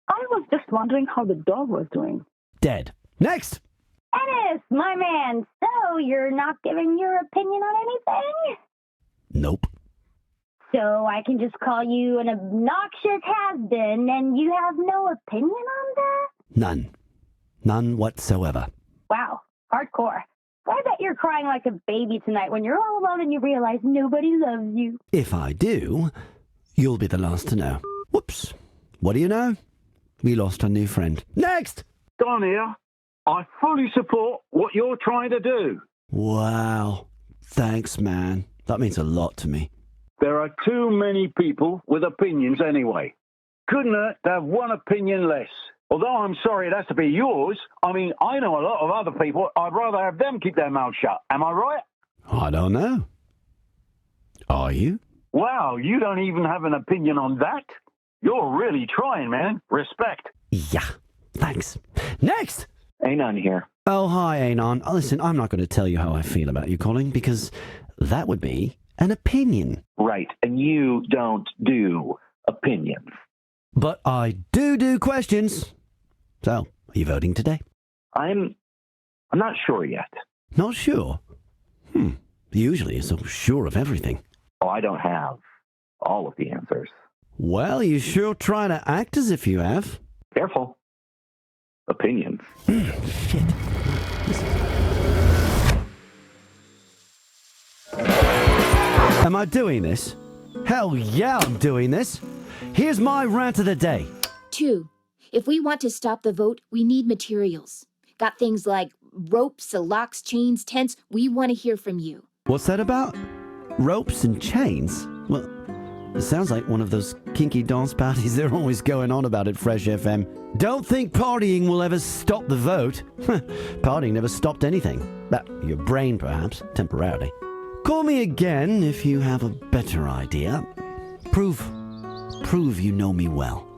I was just wondering how the dog was doing. Dead. Next. Ennis, my man. So you're not giving your opinion on anything? Nope. So I can just call you an obnoxious has-been and you have no opinion on that? None. None whatsoever. Wow. Hardcore. I bet you're crying like a baby tonight when you're all alone and you realize nobody loves you. If I do, you'll be the last to know. Whoops. What do you know? We lost a new friend. Next! Don here. I fully support what you're trying to do. Wow. Thanks, man. That means a lot to me. There are too many people with opinions anyway. Couldn't hurt to have one opinion less. Although I'm sorry it has to be yours, I mean, I know a lot of other people. I'd rather have them keep their mouths shut. Am I right? I don't know. Are you? Wow, you don't even have an opinion on that? You're really trying, man. Respect. Yeah, thanks. Next! Anon here. Oh, hi, Anon. Listen, I'm not going to tell you how I feel about you calling, because that would be an opinion. Right, and you don't do opinions. But I do questions. So, are you voting today? I'm not sure yet. Not sure? Usually you're so sure of everything. Oh, I don't have all of the answers. Well, you sure try to act as if you have. Careful. Opinions. Shit. Am I doing this? Hell yeah, I'm doing this. Here's my rant of the day. 2. If we want to stop the vote, we need materials. Got things like ropes, locks, chains, tents. We want to hear from you. What's that about? Ropes and chains? Well, it sounds like one of those kinky dance parties they're always going on about at Fresh FM. Don't think partying will ever stop the vote. Partying never stopped anything. Your brain, perhaps, temporarily. Call me again if you have a better idea. Prove you know me well.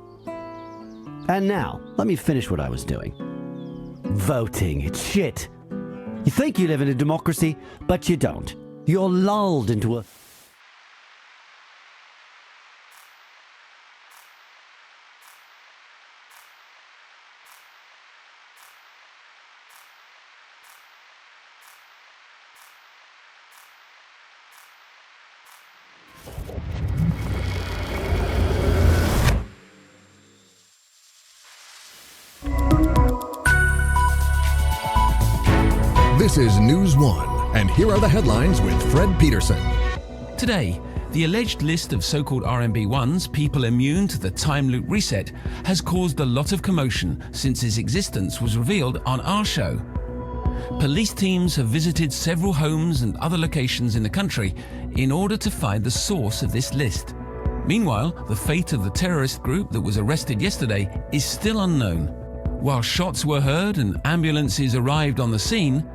And now, let me finish what I was doing. Voting, it's shit. You think you live in a democracy, but you don't. You're lulled into a... This is News 1, and here are the headlines with Fred Peterson. Today, the alleged list of so-called RMB1s, people immune to the time loop reset, has caused a lot of commotion since its existence was revealed on our show. Police teams have visited several homes and other locations in the country in order to find the source of this list. Meanwhile, the fate of the terrorist group that was arrested yesterday is still unknown. While shots were heard and ambulances arrived on the scene,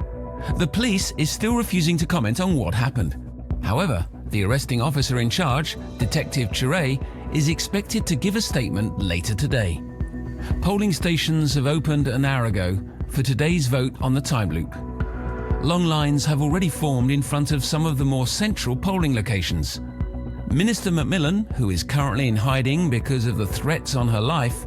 the police is still refusing to comment on what happened. However, the arresting officer in charge, Detective Chire, is expected to give a statement later today. Polling stations have opened an hour ago for today's vote on the time loop. Long lines have already formed in front of some of the more central polling locations. Minister Macmillan, who is currently in hiding because of the threats on her life,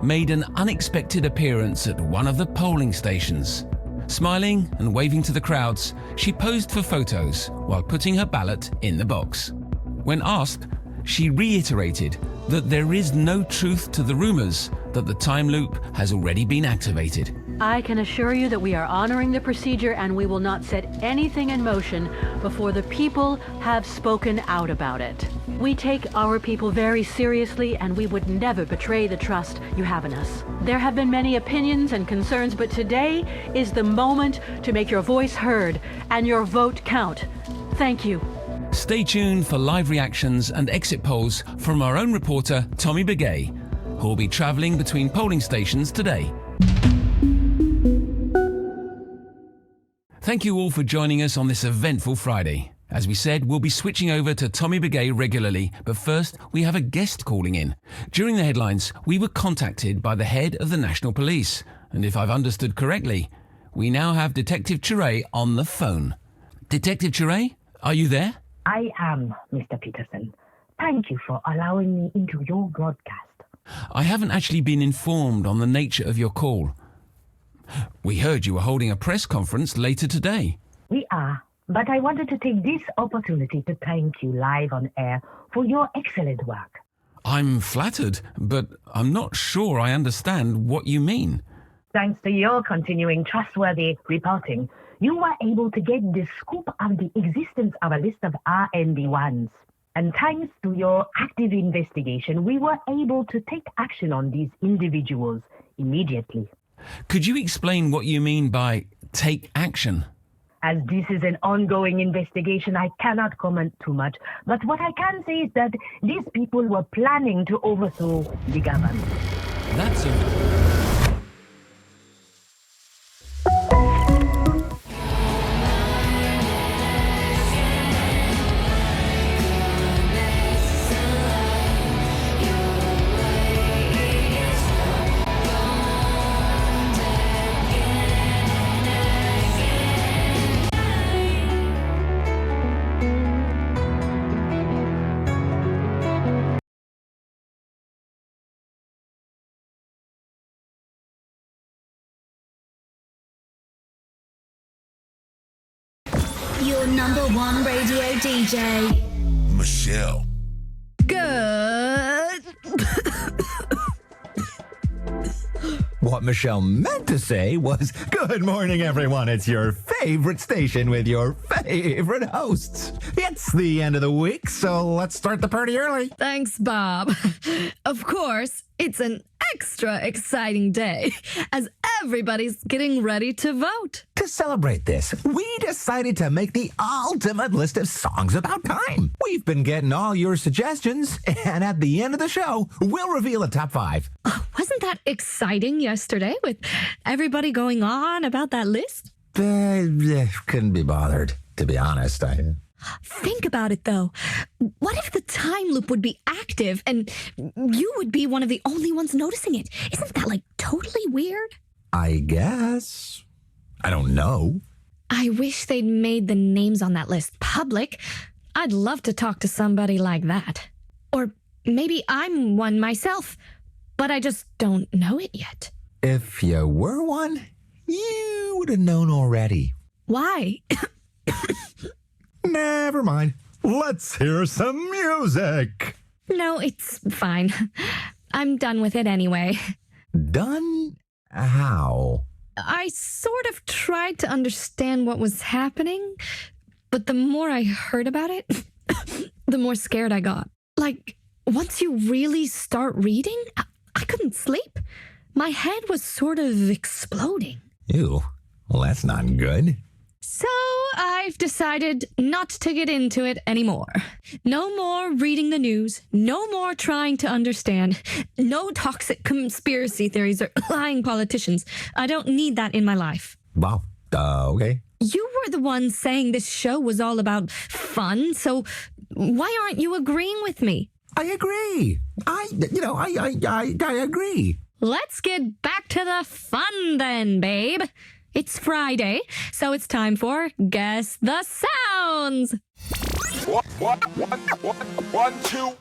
made an unexpected appearance at one of the polling stations. Smiling and waving to the crowds, she posed for photos while putting her ballot in the box. When asked, she reiterated that there is no truth to the rumors that the time loop has already been activated. I can assure you that we are honoring the procedure and we will not set anything in motion before the people have spoken out about it. We take our people very seriously and we would never betray the trust you have in us. There have been many opinions and concerns, but today is the moment to make your voice heard and your vote count. Thank you. Stay tuned for live reactions and exit polls from our own reporter, Tommy Begay, who will be travelling between polling stations today. Thank you all for joining us on this eventful Friday. As we said, we'll be switching over to Tommy Begay regularly, but first we have a guest calling in. During the headlines, we were contacted by the head of the National Police, and if I've understood correctly, we now have Detective Chiré on the phone. Detective Chiré, are you there? I am, Mr. Peterson. Thank you for allowing me into your broadcast. I haven't actually been informed on the nature of your call. We heard you were holding a press conference later today. We are, but I wanted to take this opportunity to thank you live on air for your excellent work. I'm flattered, but I'm not sure I understand what you mean. Thanks to your continuing trustworthy reporting, you were able to get the scoop of the existence of a list of RMB1s. And thanks to your active investigation, we were able to take action on these individuals immediately. Could you explain what you mean by take action? As this is an ongoing investigation, I cannot comment too much. But what I can say is that these people were planning to overthrow the government. That's a... Your number one radio DJ. Michelle. Good. What Michelle meant to say was, good morning, everyone. It's your favorite station with your favorite hosts. It's the end of the week, so let's start the party early. Thanks, Bob. Of course, it's an extra exciting day as everybody's getting ready to vote. To celebrate this, we decided to make the ultimate list of songs about time. We've been getting all your suggestions, and at the end of the show, we'll reveal a top 5. Wasn't that exciting yesterday with everybody going on about that list? Couldn't be bothered, to be honest. Think about it, though. What if the time loop would be active and you would be one of the only ones noticing it? Isn't that, totally weird? I guess. I don't know. I wish they'd made the names on that list public. I'd love to talk to somebody like that. Or maybe I'm one myself, but I just don't know it yet. If you were one, you would have known already. Why? Never mind. Let's hear some music. No, it's fine. I'm done with it anyway. Done? How? I sort of tried to understand what was happening, but the more I heard about it, the more scared I got. Once you really start reading, I couldn't sleep. My head was sort of exploding. Ew. Well, that's not good. So I've decided not to get into it anymore. No more reading the news. No more trying to understand. No toxic conspiracy theories or lying politicians. I don't need that in my life. Wow. Okay. You were the one saying this show was all about fun, so why aren't you agreeing with me? I agree. I agree. Let's get back to the fun then, babe. It's Friday, so it's time for Guess the Sounds. One, two.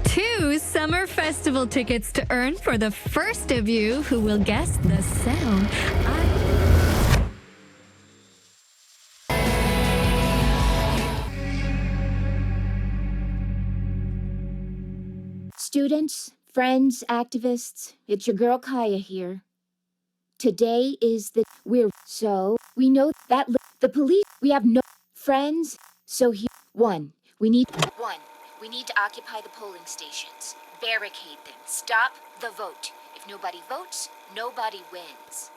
2 summer festival tickets to earn for the first of you who will guess the sound. Students, friends, activists, it's your girl Kaya here. Today is we know that the police, we have no friends, so here, one, we need to occupy the polling stations, barricade them, stop the vote. If nobody votes, nobody wins.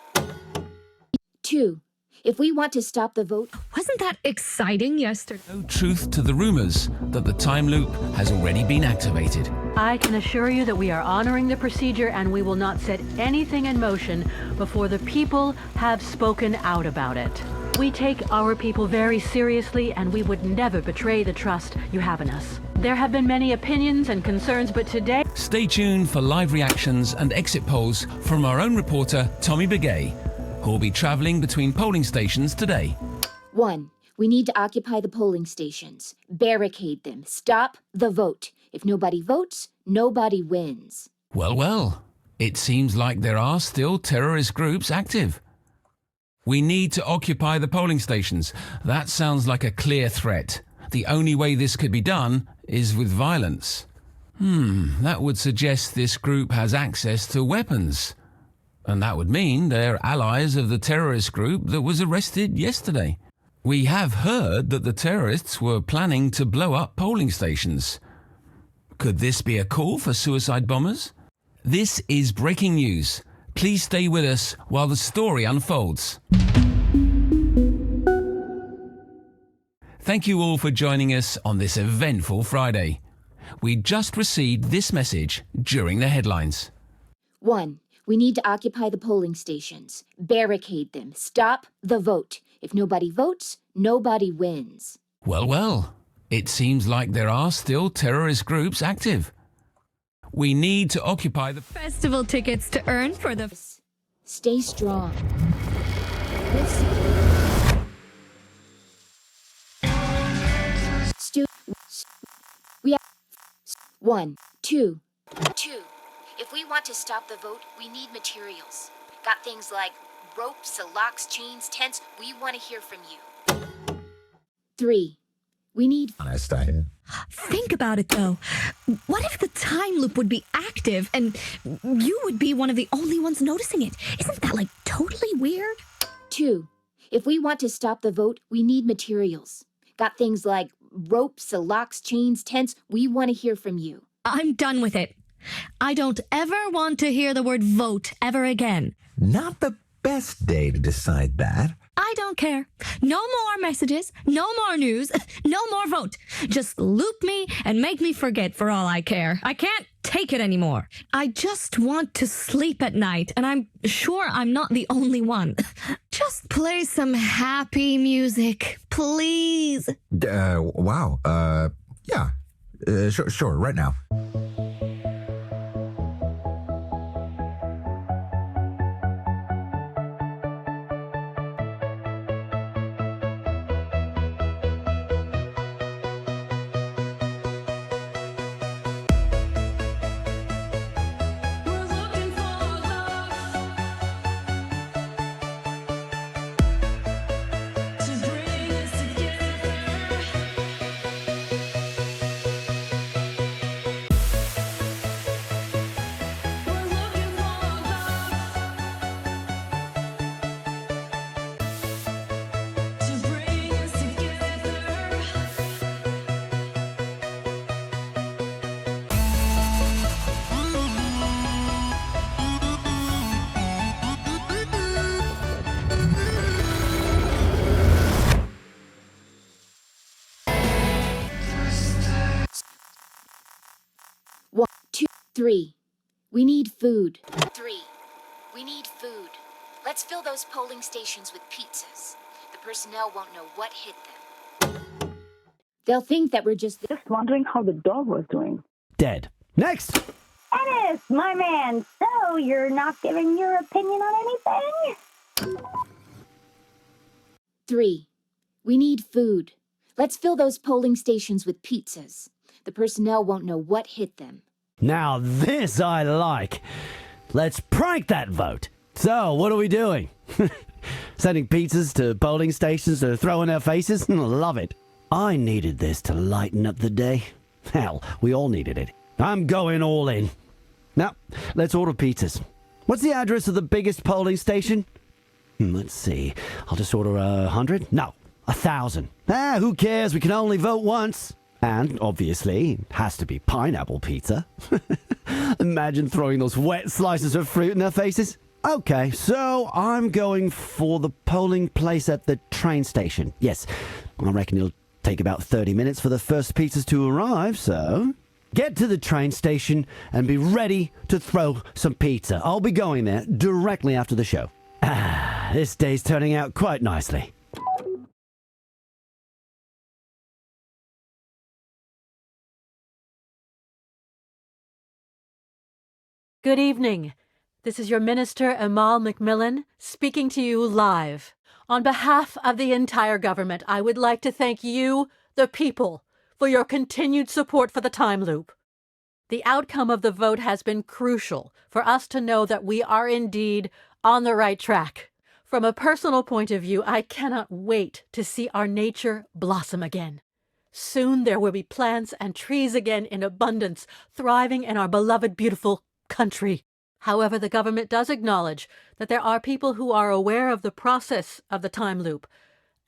2, if we want to stop the vote... Wasn't that exciting yesterday? No truth to the rumors that the time loop has already been activated. I can assure you that we are honoring the procedure and we will not set anything in motion before the people have spoken out about it. We take our people very seriously and we would never betray the trust you have in us. There have been many opinions and concerns, but today... Stay tuned for live reactions and exit polls from our own reporter, Tommy Begay, who will be travelling between polling stations today. 1, we need to occupy the polling stations, barricade them, stop the vote. If nobody votes, nobody wins. Well, it seems like there are still terrorist groups active. We need to occupy the polling stations. That sounds like a clear threat. The only way this could be done is with violence. That would suggest this group has access to weapons. And that would mean they're allies of the terrorist group that was arrested yesterday. We have heard that the terrorists were planning to blow up polling stations. Could this be a call for suicide bombers? This is breaking news. Please stay with us while the story unfolds. Thank you all for joining us on this eventful Friday. We just received this message during the headlines. 1, we need to occupy the polling stations, barricade them, stop the vote. If nobody votes, nobody wins. Well, it seems like there are still terrorist groups active. We need to occupy the festival tickets to earn for the... Stay strong. We have 1, 2. If we want to stop the vote, we need materials. Got things like ropes, locks, chains, tents. We want to hear from you. 3, we need... Honest, I... Think about it, though. What if the time loop would be active and you would be one of the only ones noticing it? Isn't that, like, totally weird? 2, if we want to stop the vote, we need materials. Got things like ropes, locks, chains, tents. We want to hear from you. I'm done with it. I don't ever want to hear the word vote ever again. Not the best day to decide that. I don't care. No more messages, no more news, no more vote. Just loop me and make me forget for all I care. I can't take it anymore. I just want to sleep at night, and I'm sure I'm not the only one. Just play some happy music, please. Wow. Yeah. Sure, right now. One, 2, 3. We need food. 3. We need food. Let's fill those polling stations with pizzas. The personnel won't know what hit them. They'll think that we're just wondering how the dog was doing. Dead. Next! Ennis, my man, so you're not giving your opinion on anything? 3. We need food. Let's fill those polling stations with pizzas. The personnel won't know what hit them. Now this I like. Let's prank that vote. So, what are we doing? Sending pizzas to polling stations to throw in their faces? Love it. I needed this to lighten up the day. Hell, we all needed it. I'm going all in. Now, let's order pizzas. What's the address of the biggest polling station? Let's see. I'll just order 100? No, 1,000. Who cares? We can only vote once. And, obviously, it has to be pineapple pizza. Imagine throwing those wet slices of fruit in their faces. Okay, so I'm going for the polling place at the train station. Yes, I reckon it'll take about 30 minutes for the first pizzas to arrive, so... Get to the train station and be ready to throw some pizza. I'll be going there directly after the show. This day's turning out quite nicely. Good evening. This is your Minister, Amal McMillan, speaking to you live. On behalf of the entire government, I would like to thank you, the people, for your continued support for the time loop. The outcome of the vote has been crucial for us to know that we are indeed on the right track. From a personal point of view, I cannot wait to see our nature blossom again. Soon there will be plants and trees again in abundance, thriving in our beloved, beautiful country. However, the government does acknowledge that there are people who are aware of the process of the time loop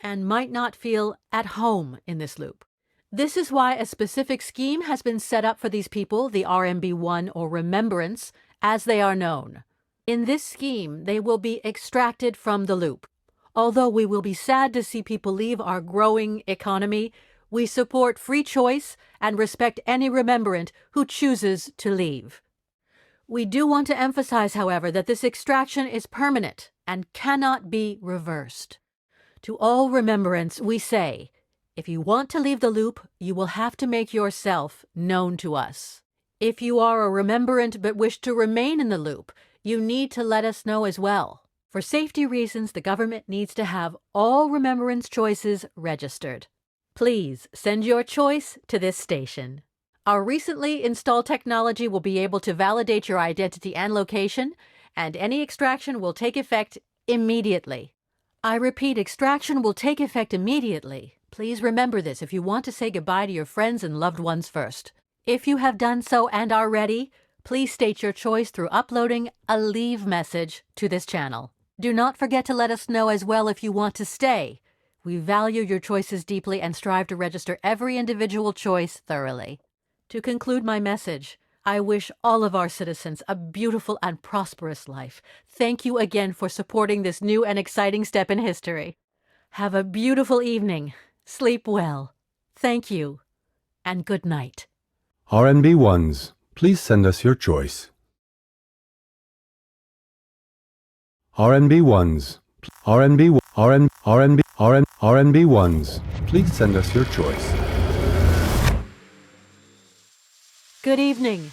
and might not feel at home in this loop. This is why a specific scheme has been set up for these people, the RMB1 or Remembrance, as they are known. In this scheme, they will be extracted from the loop. Although we will be sad to see people leave our growing economy, we support free choice and respect any remembrant who chooses to leave. We do want to emphasize, however, that this extraction is permanent and cannot be reversed. To all remembrance, we say, if you want to leave the loop, you will have to make yourself known to us. If you are a remembrant but wish to remain in the loop, you need to let us know as well. For safety reasons, the government needs to have all remembrance choices registered. Please send your choice to this station. Our recently installed technology will be able to validate your identity and location, and any extraction will take effect immediately. I repeat, extraction will take effect immediately. Please remember this if you want to say goodbye to your friends and loved ones first. If you have done so and are ready, please state your choice through uploading a leave message to this channel. Do not forget to let us know as well if you want to stay. We value your choices deeply and strive to register every individual choice thoroughly. To conclude my message, I wish all of our citizens a beautiful and prosperous life. Thank you again for supporting this new and exciting step in history. Have a beautiful evening. Sleep well. Thank you, and good night. RNB1s, please send us your choice. RNB1s, RNB1s, please send us your choice. Good evening.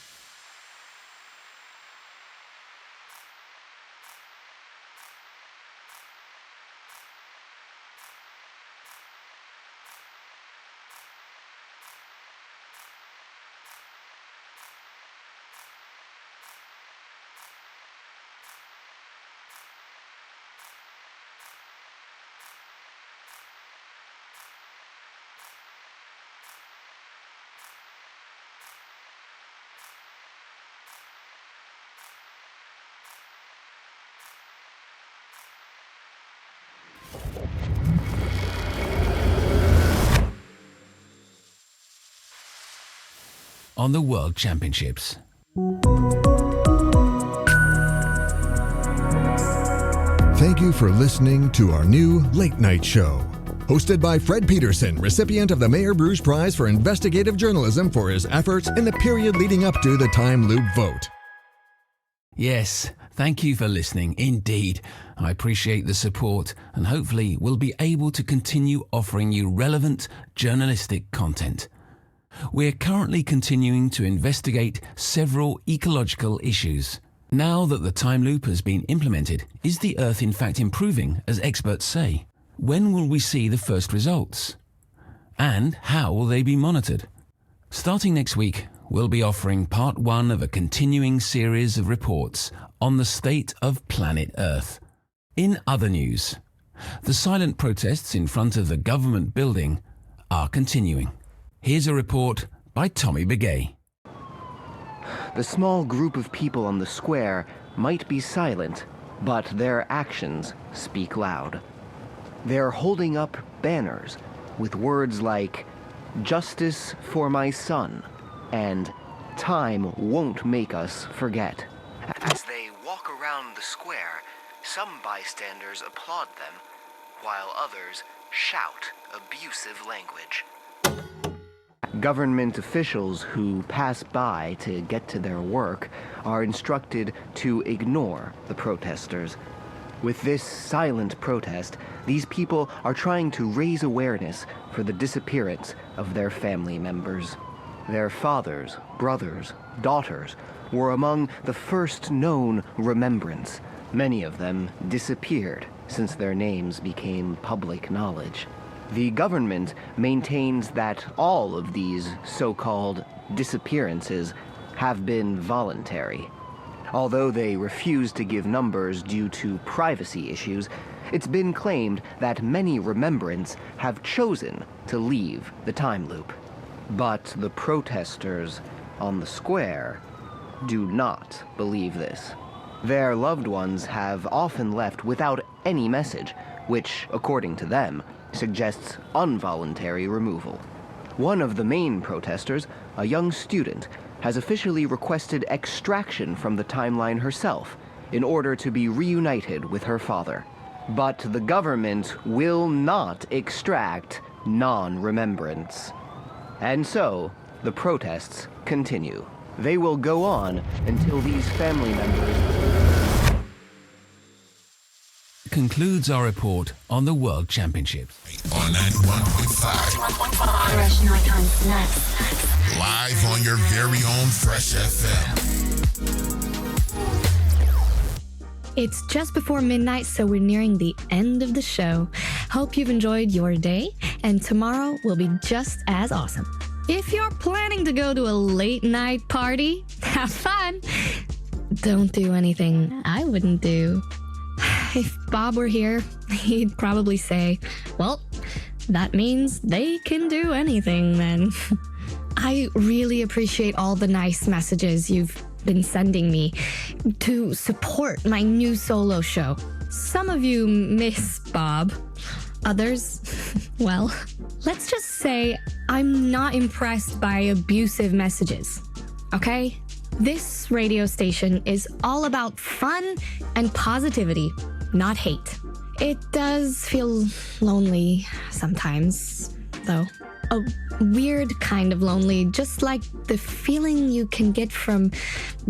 On the World Championships. Thank you for listening to our new late night show. Hosted by Fred Peterson, recipient of the Mayor Bruce Prize for Investigative Journalism for his efforts in the period leading up to the time loop vote. Yes, thank you for listening. Indeed, I appreciate the support and hopefully we'll be able to continue offering you relevant journalistic content. We're currently continuing to investigate several ecological issues. Now that the time loop has been implemented, is the Earth in fact improving, as experts say? When will we see the first results? And how will they be monitored? Starting next week, we'll be offering part 1 of a continuing series of reports on the state of planet Earth. In other news, the silent protests in front of the government building are continuing. Here's a report by Tommy Begay. The small group of people on the square might be silent, but their actions speak loud. They're holding up banners with words like, "Justice for my son," and "Time won't make us forget." As they walk around the square, some bystanders applaud them, while others shout abusive language. Government officials who pass by to get to their work are instructed to ignore the protesters. With this silent protest, these people are trying to raise awareness for the disappearance of their family members. Their fathers, brothers, daughters were among the first known remembrance. Many of them disappeared since their names became public knowledge. The government maintains that all of these so-called disappearances have been voluntary. Although they refuse to give numbers due to privacy issues, it's been claimed that many remembrants have chosen to leave the time loop. But the protesters on the square do not believe this. Their loved ones have often left without any message, which, according to them, suggests involuntary removal. One of the main protesters, a young student, has officially requested extraction from the timeline herself in order to be reunited with her father. But the government will not extract non-remembrance. And so, the protests continue. They will go on until these family members... Concludes our report on the World Championships. On 91.5. Fresh nighttime snacks. Live on your very own Fresh FM. It's just before midnight, so we're nearing the end of the show. Hope you've enjoyed your day, and tomorrow will be just as awesome. If you're planning to go to a late night party, have fun. Don't do anything I wouldn't do. If Bob were here, he'd probably say, well, that means they can do anything then. I really appreciate all the nice messages you've been sending me to support my new solo show. Some of you miss Bob. Others, well, let's just say I'm not impressed by abusive messages, okay? This radio station is all about fun and positivity, not hate. It does feel lonely sometimes, though. A weird kind of lonely, just like the feeling you can get from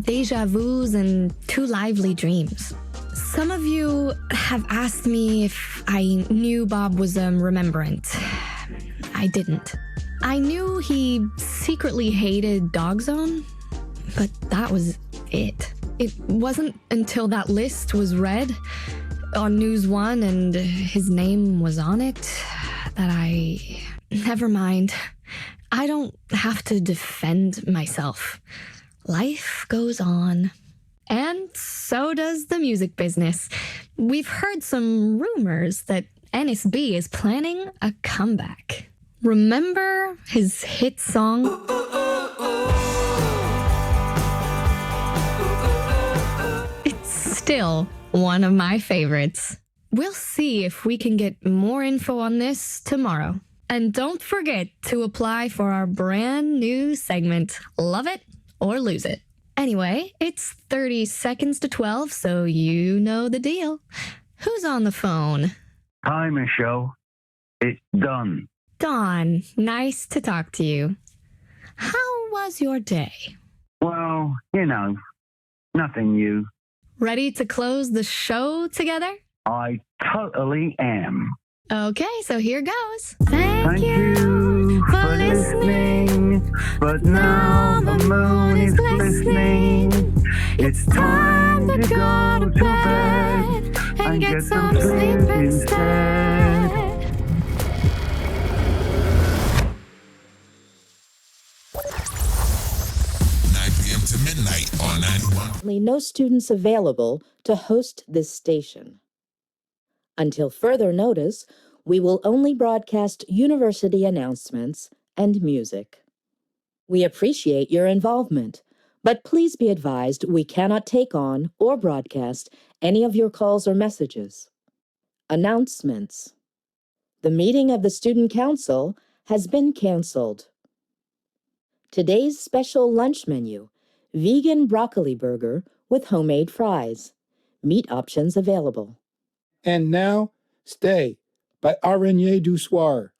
deja vus and too lively dreams. Some of you have asked me if I knew Bob was a remembrant. I didn't. I knew he secretly hated Dog Zone, but that was it. It wasn't until that list was read on News One and his name was on it that I... Never mind. I don't have to defend myself. Life goes on. And so does the music business. We've heard some rumors that NSB is planning a comeback. Remember his hit song? It's still one of my favorites. We'll see if we can get more info on this tomorrow. And don't forget to apply for our brand new segment, Love It or Lose It. Anyway, it's 30 seconds to 12, so you know the deal. Who's on the phone? Hi, Michelle. It's Don. Don, nice to talk to you. How was your day? Well, you know, nothing new. Ready to close the show together? I totally am. Okay, so here goes. Thank you for listening, but now the moon is glistening. It's time to go to bed and get some sleep instead. 9 p.m. to midnight on 91. No students available to host this station. Until further notice, we will only broadcast university announcements and music. We appreciate your involvement, But please be advised we cannot take on or broadcast any of your calls or messages. Announcements. The meeting of the Student Council has been canceled. Today's special lunch menu, vegan broccoli burger with homemade fries. Meat options available. And now, Stay by Araignée du Soir.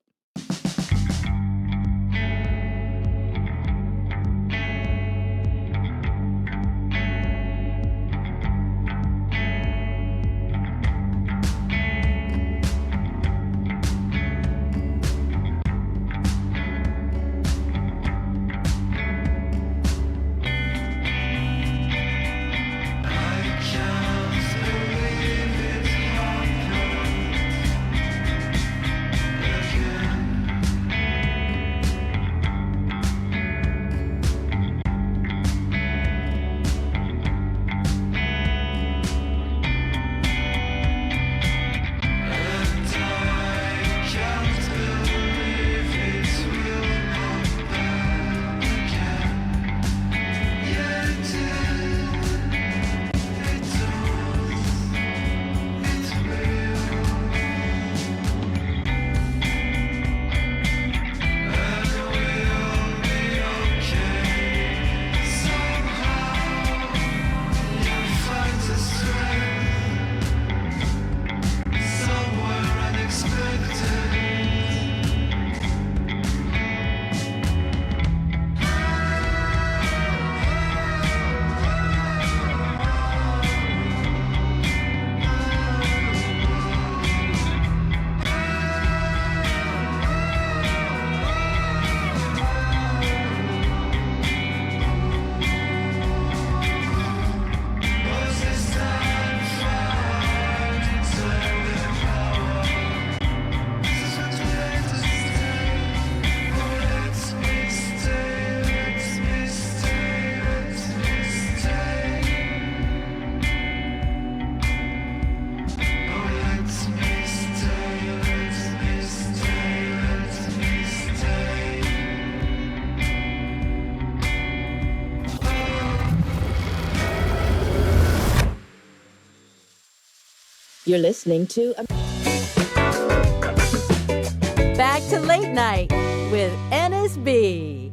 You're listening to... Back to Late Night with NSB.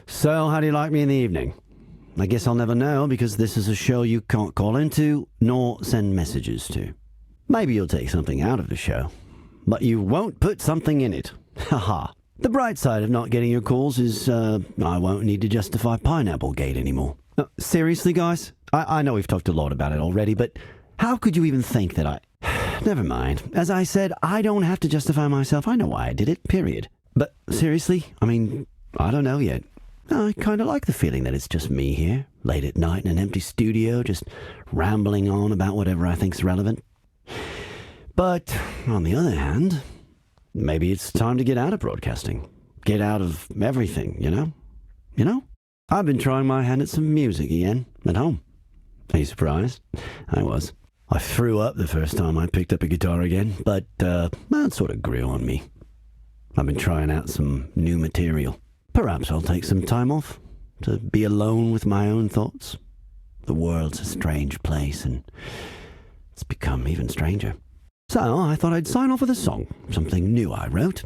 So, how do you like me in the evening? I guess I'll never know because this is a show you can't call into nor send messages to. Maybe you'll take something out of the show, but you won't put something in it. Haha. The bright side of not getting your calls is I won't need to justify Pineapple Gate anymore. Seriously, guys? I know we've talked a lot about it already, but how could you even think that I... Never mind. As I said, I don't have to justify myself. I know why I did it, period. But seriously, I mean, I don't know yet. I kind of like the feeling that it's just me here, late at night in an empty studio, just rambling on about whatever I think's relevant. But, on the other hand, maybe it's time to get out of broadcasting. Get out of everything, you know? You know? I've been trying my hand at some music again, at home. Are you surprised? I was. I threw up the first time I picked up a guitar again, but that sort of grew on me. I've been trying out some new material. Perhaps I'll take some time off to be alone with my own thoughts. The world's a strange place, and it's become even stranger. So I thought I'd sign off with a song, something new I wrote.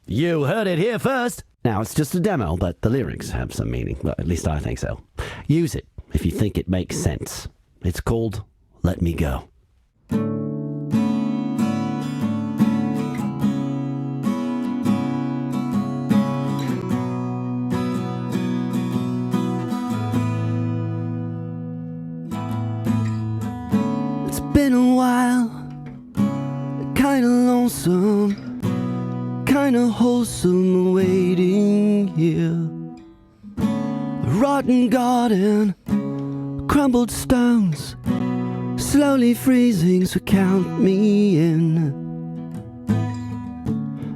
You heard it here first! Now, it's just a demo, but the lyrics have some meaning. Well, at least I think so. Use it if you think it makes sense. It's called Let Me Go. It's been a while, kinda lonesome, kinda wholesome waiting here. A rotten garden, crumbled stones, slowly freezing, so count me in.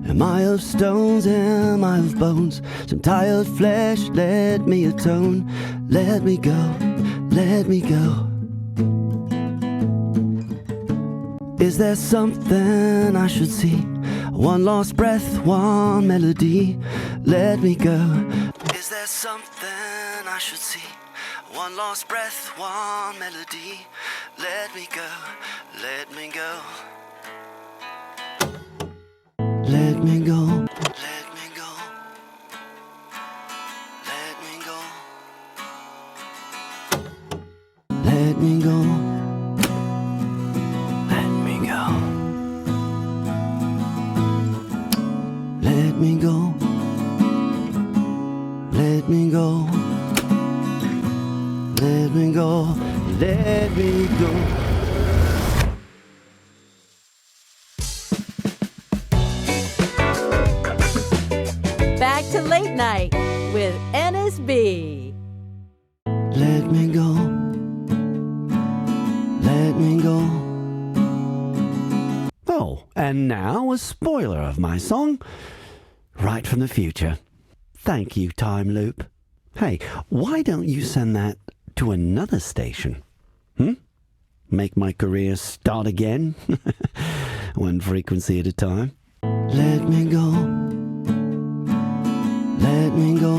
Am I of stones, am I of bones? Some tired flesh, let me atone. Let me go, let me go. Is there something I should see? One lost breath, one melody. Let me go. Is there there something I should see? One lost breath, one melody. Let me go, let me go. Let me go. Let me go. Let me go. Let me go. Let me go. Let me go. Let me go. Let me go. Let me go. Back to Late Night with NSB. Let me go. Let me go. Oh, and now a spoiler of my song, right from the future. Thank you, Time Loop. Hey, why don't you send that to another station? Make my career start again? One frequency at a time. Let me go. Let me go.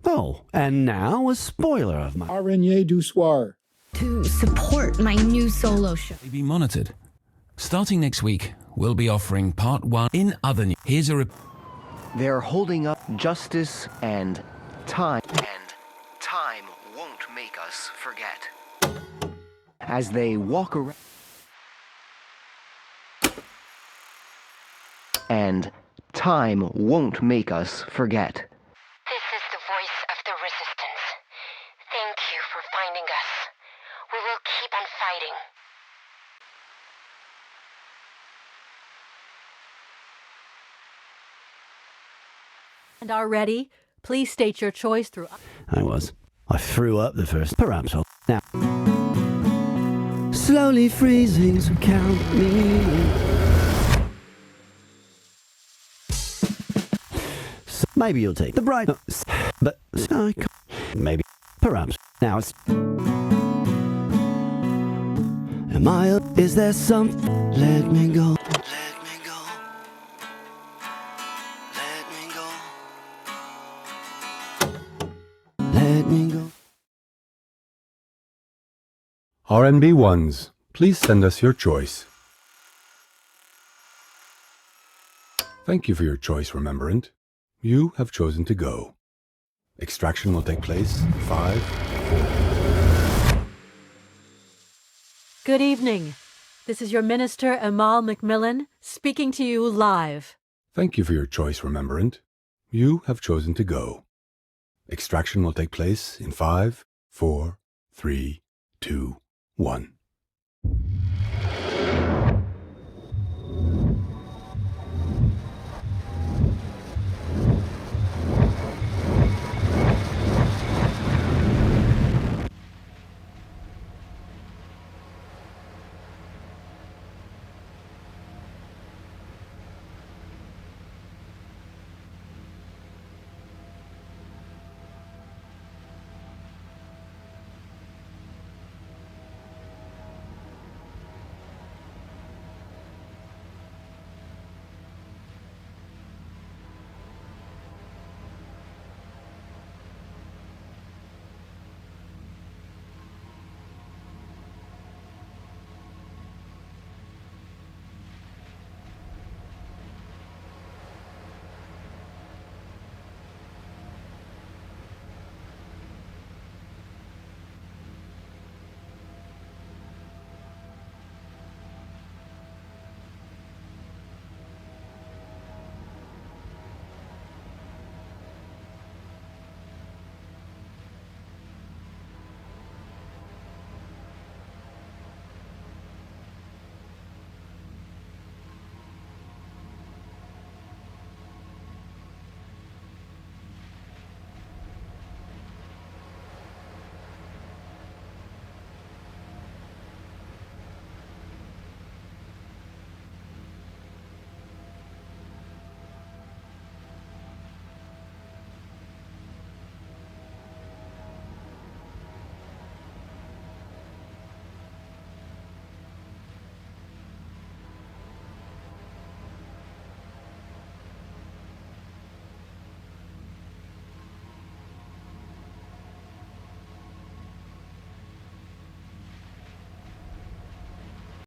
Oh, and now a spoiler of my... Araignée du soir. To support my new solo show. Be monitored. Starting next week, we'll be offering part 1 in other news. Here's a They're holding up justice and time. And time won't make us forget. As they walk around. And time won't make us forget. This is the voice of the resistance. Thank you for finding us. We will keep on fighting. And are ready? Please state your choice through... I threw up the first. Perhaps I'll... Now. Slowly freezing, so count me in. So maybe you'll take the bright... But... I can't. Maybe. Perhaps. Now it's... Am I... Is there something... Let me go. Let me go. Let me go. Let me go. RNB ones, please send us your choice. Thank you for your choice, Remembrant. You have chosen to go. Extraction will take place in 5, 4. Good evening. This is your minister, Amal McMillan, speaking to you live. Thank you for your choice, Remembrant. You have chosen to go. Extraction will take place in 5, 4, 3, 2, 1.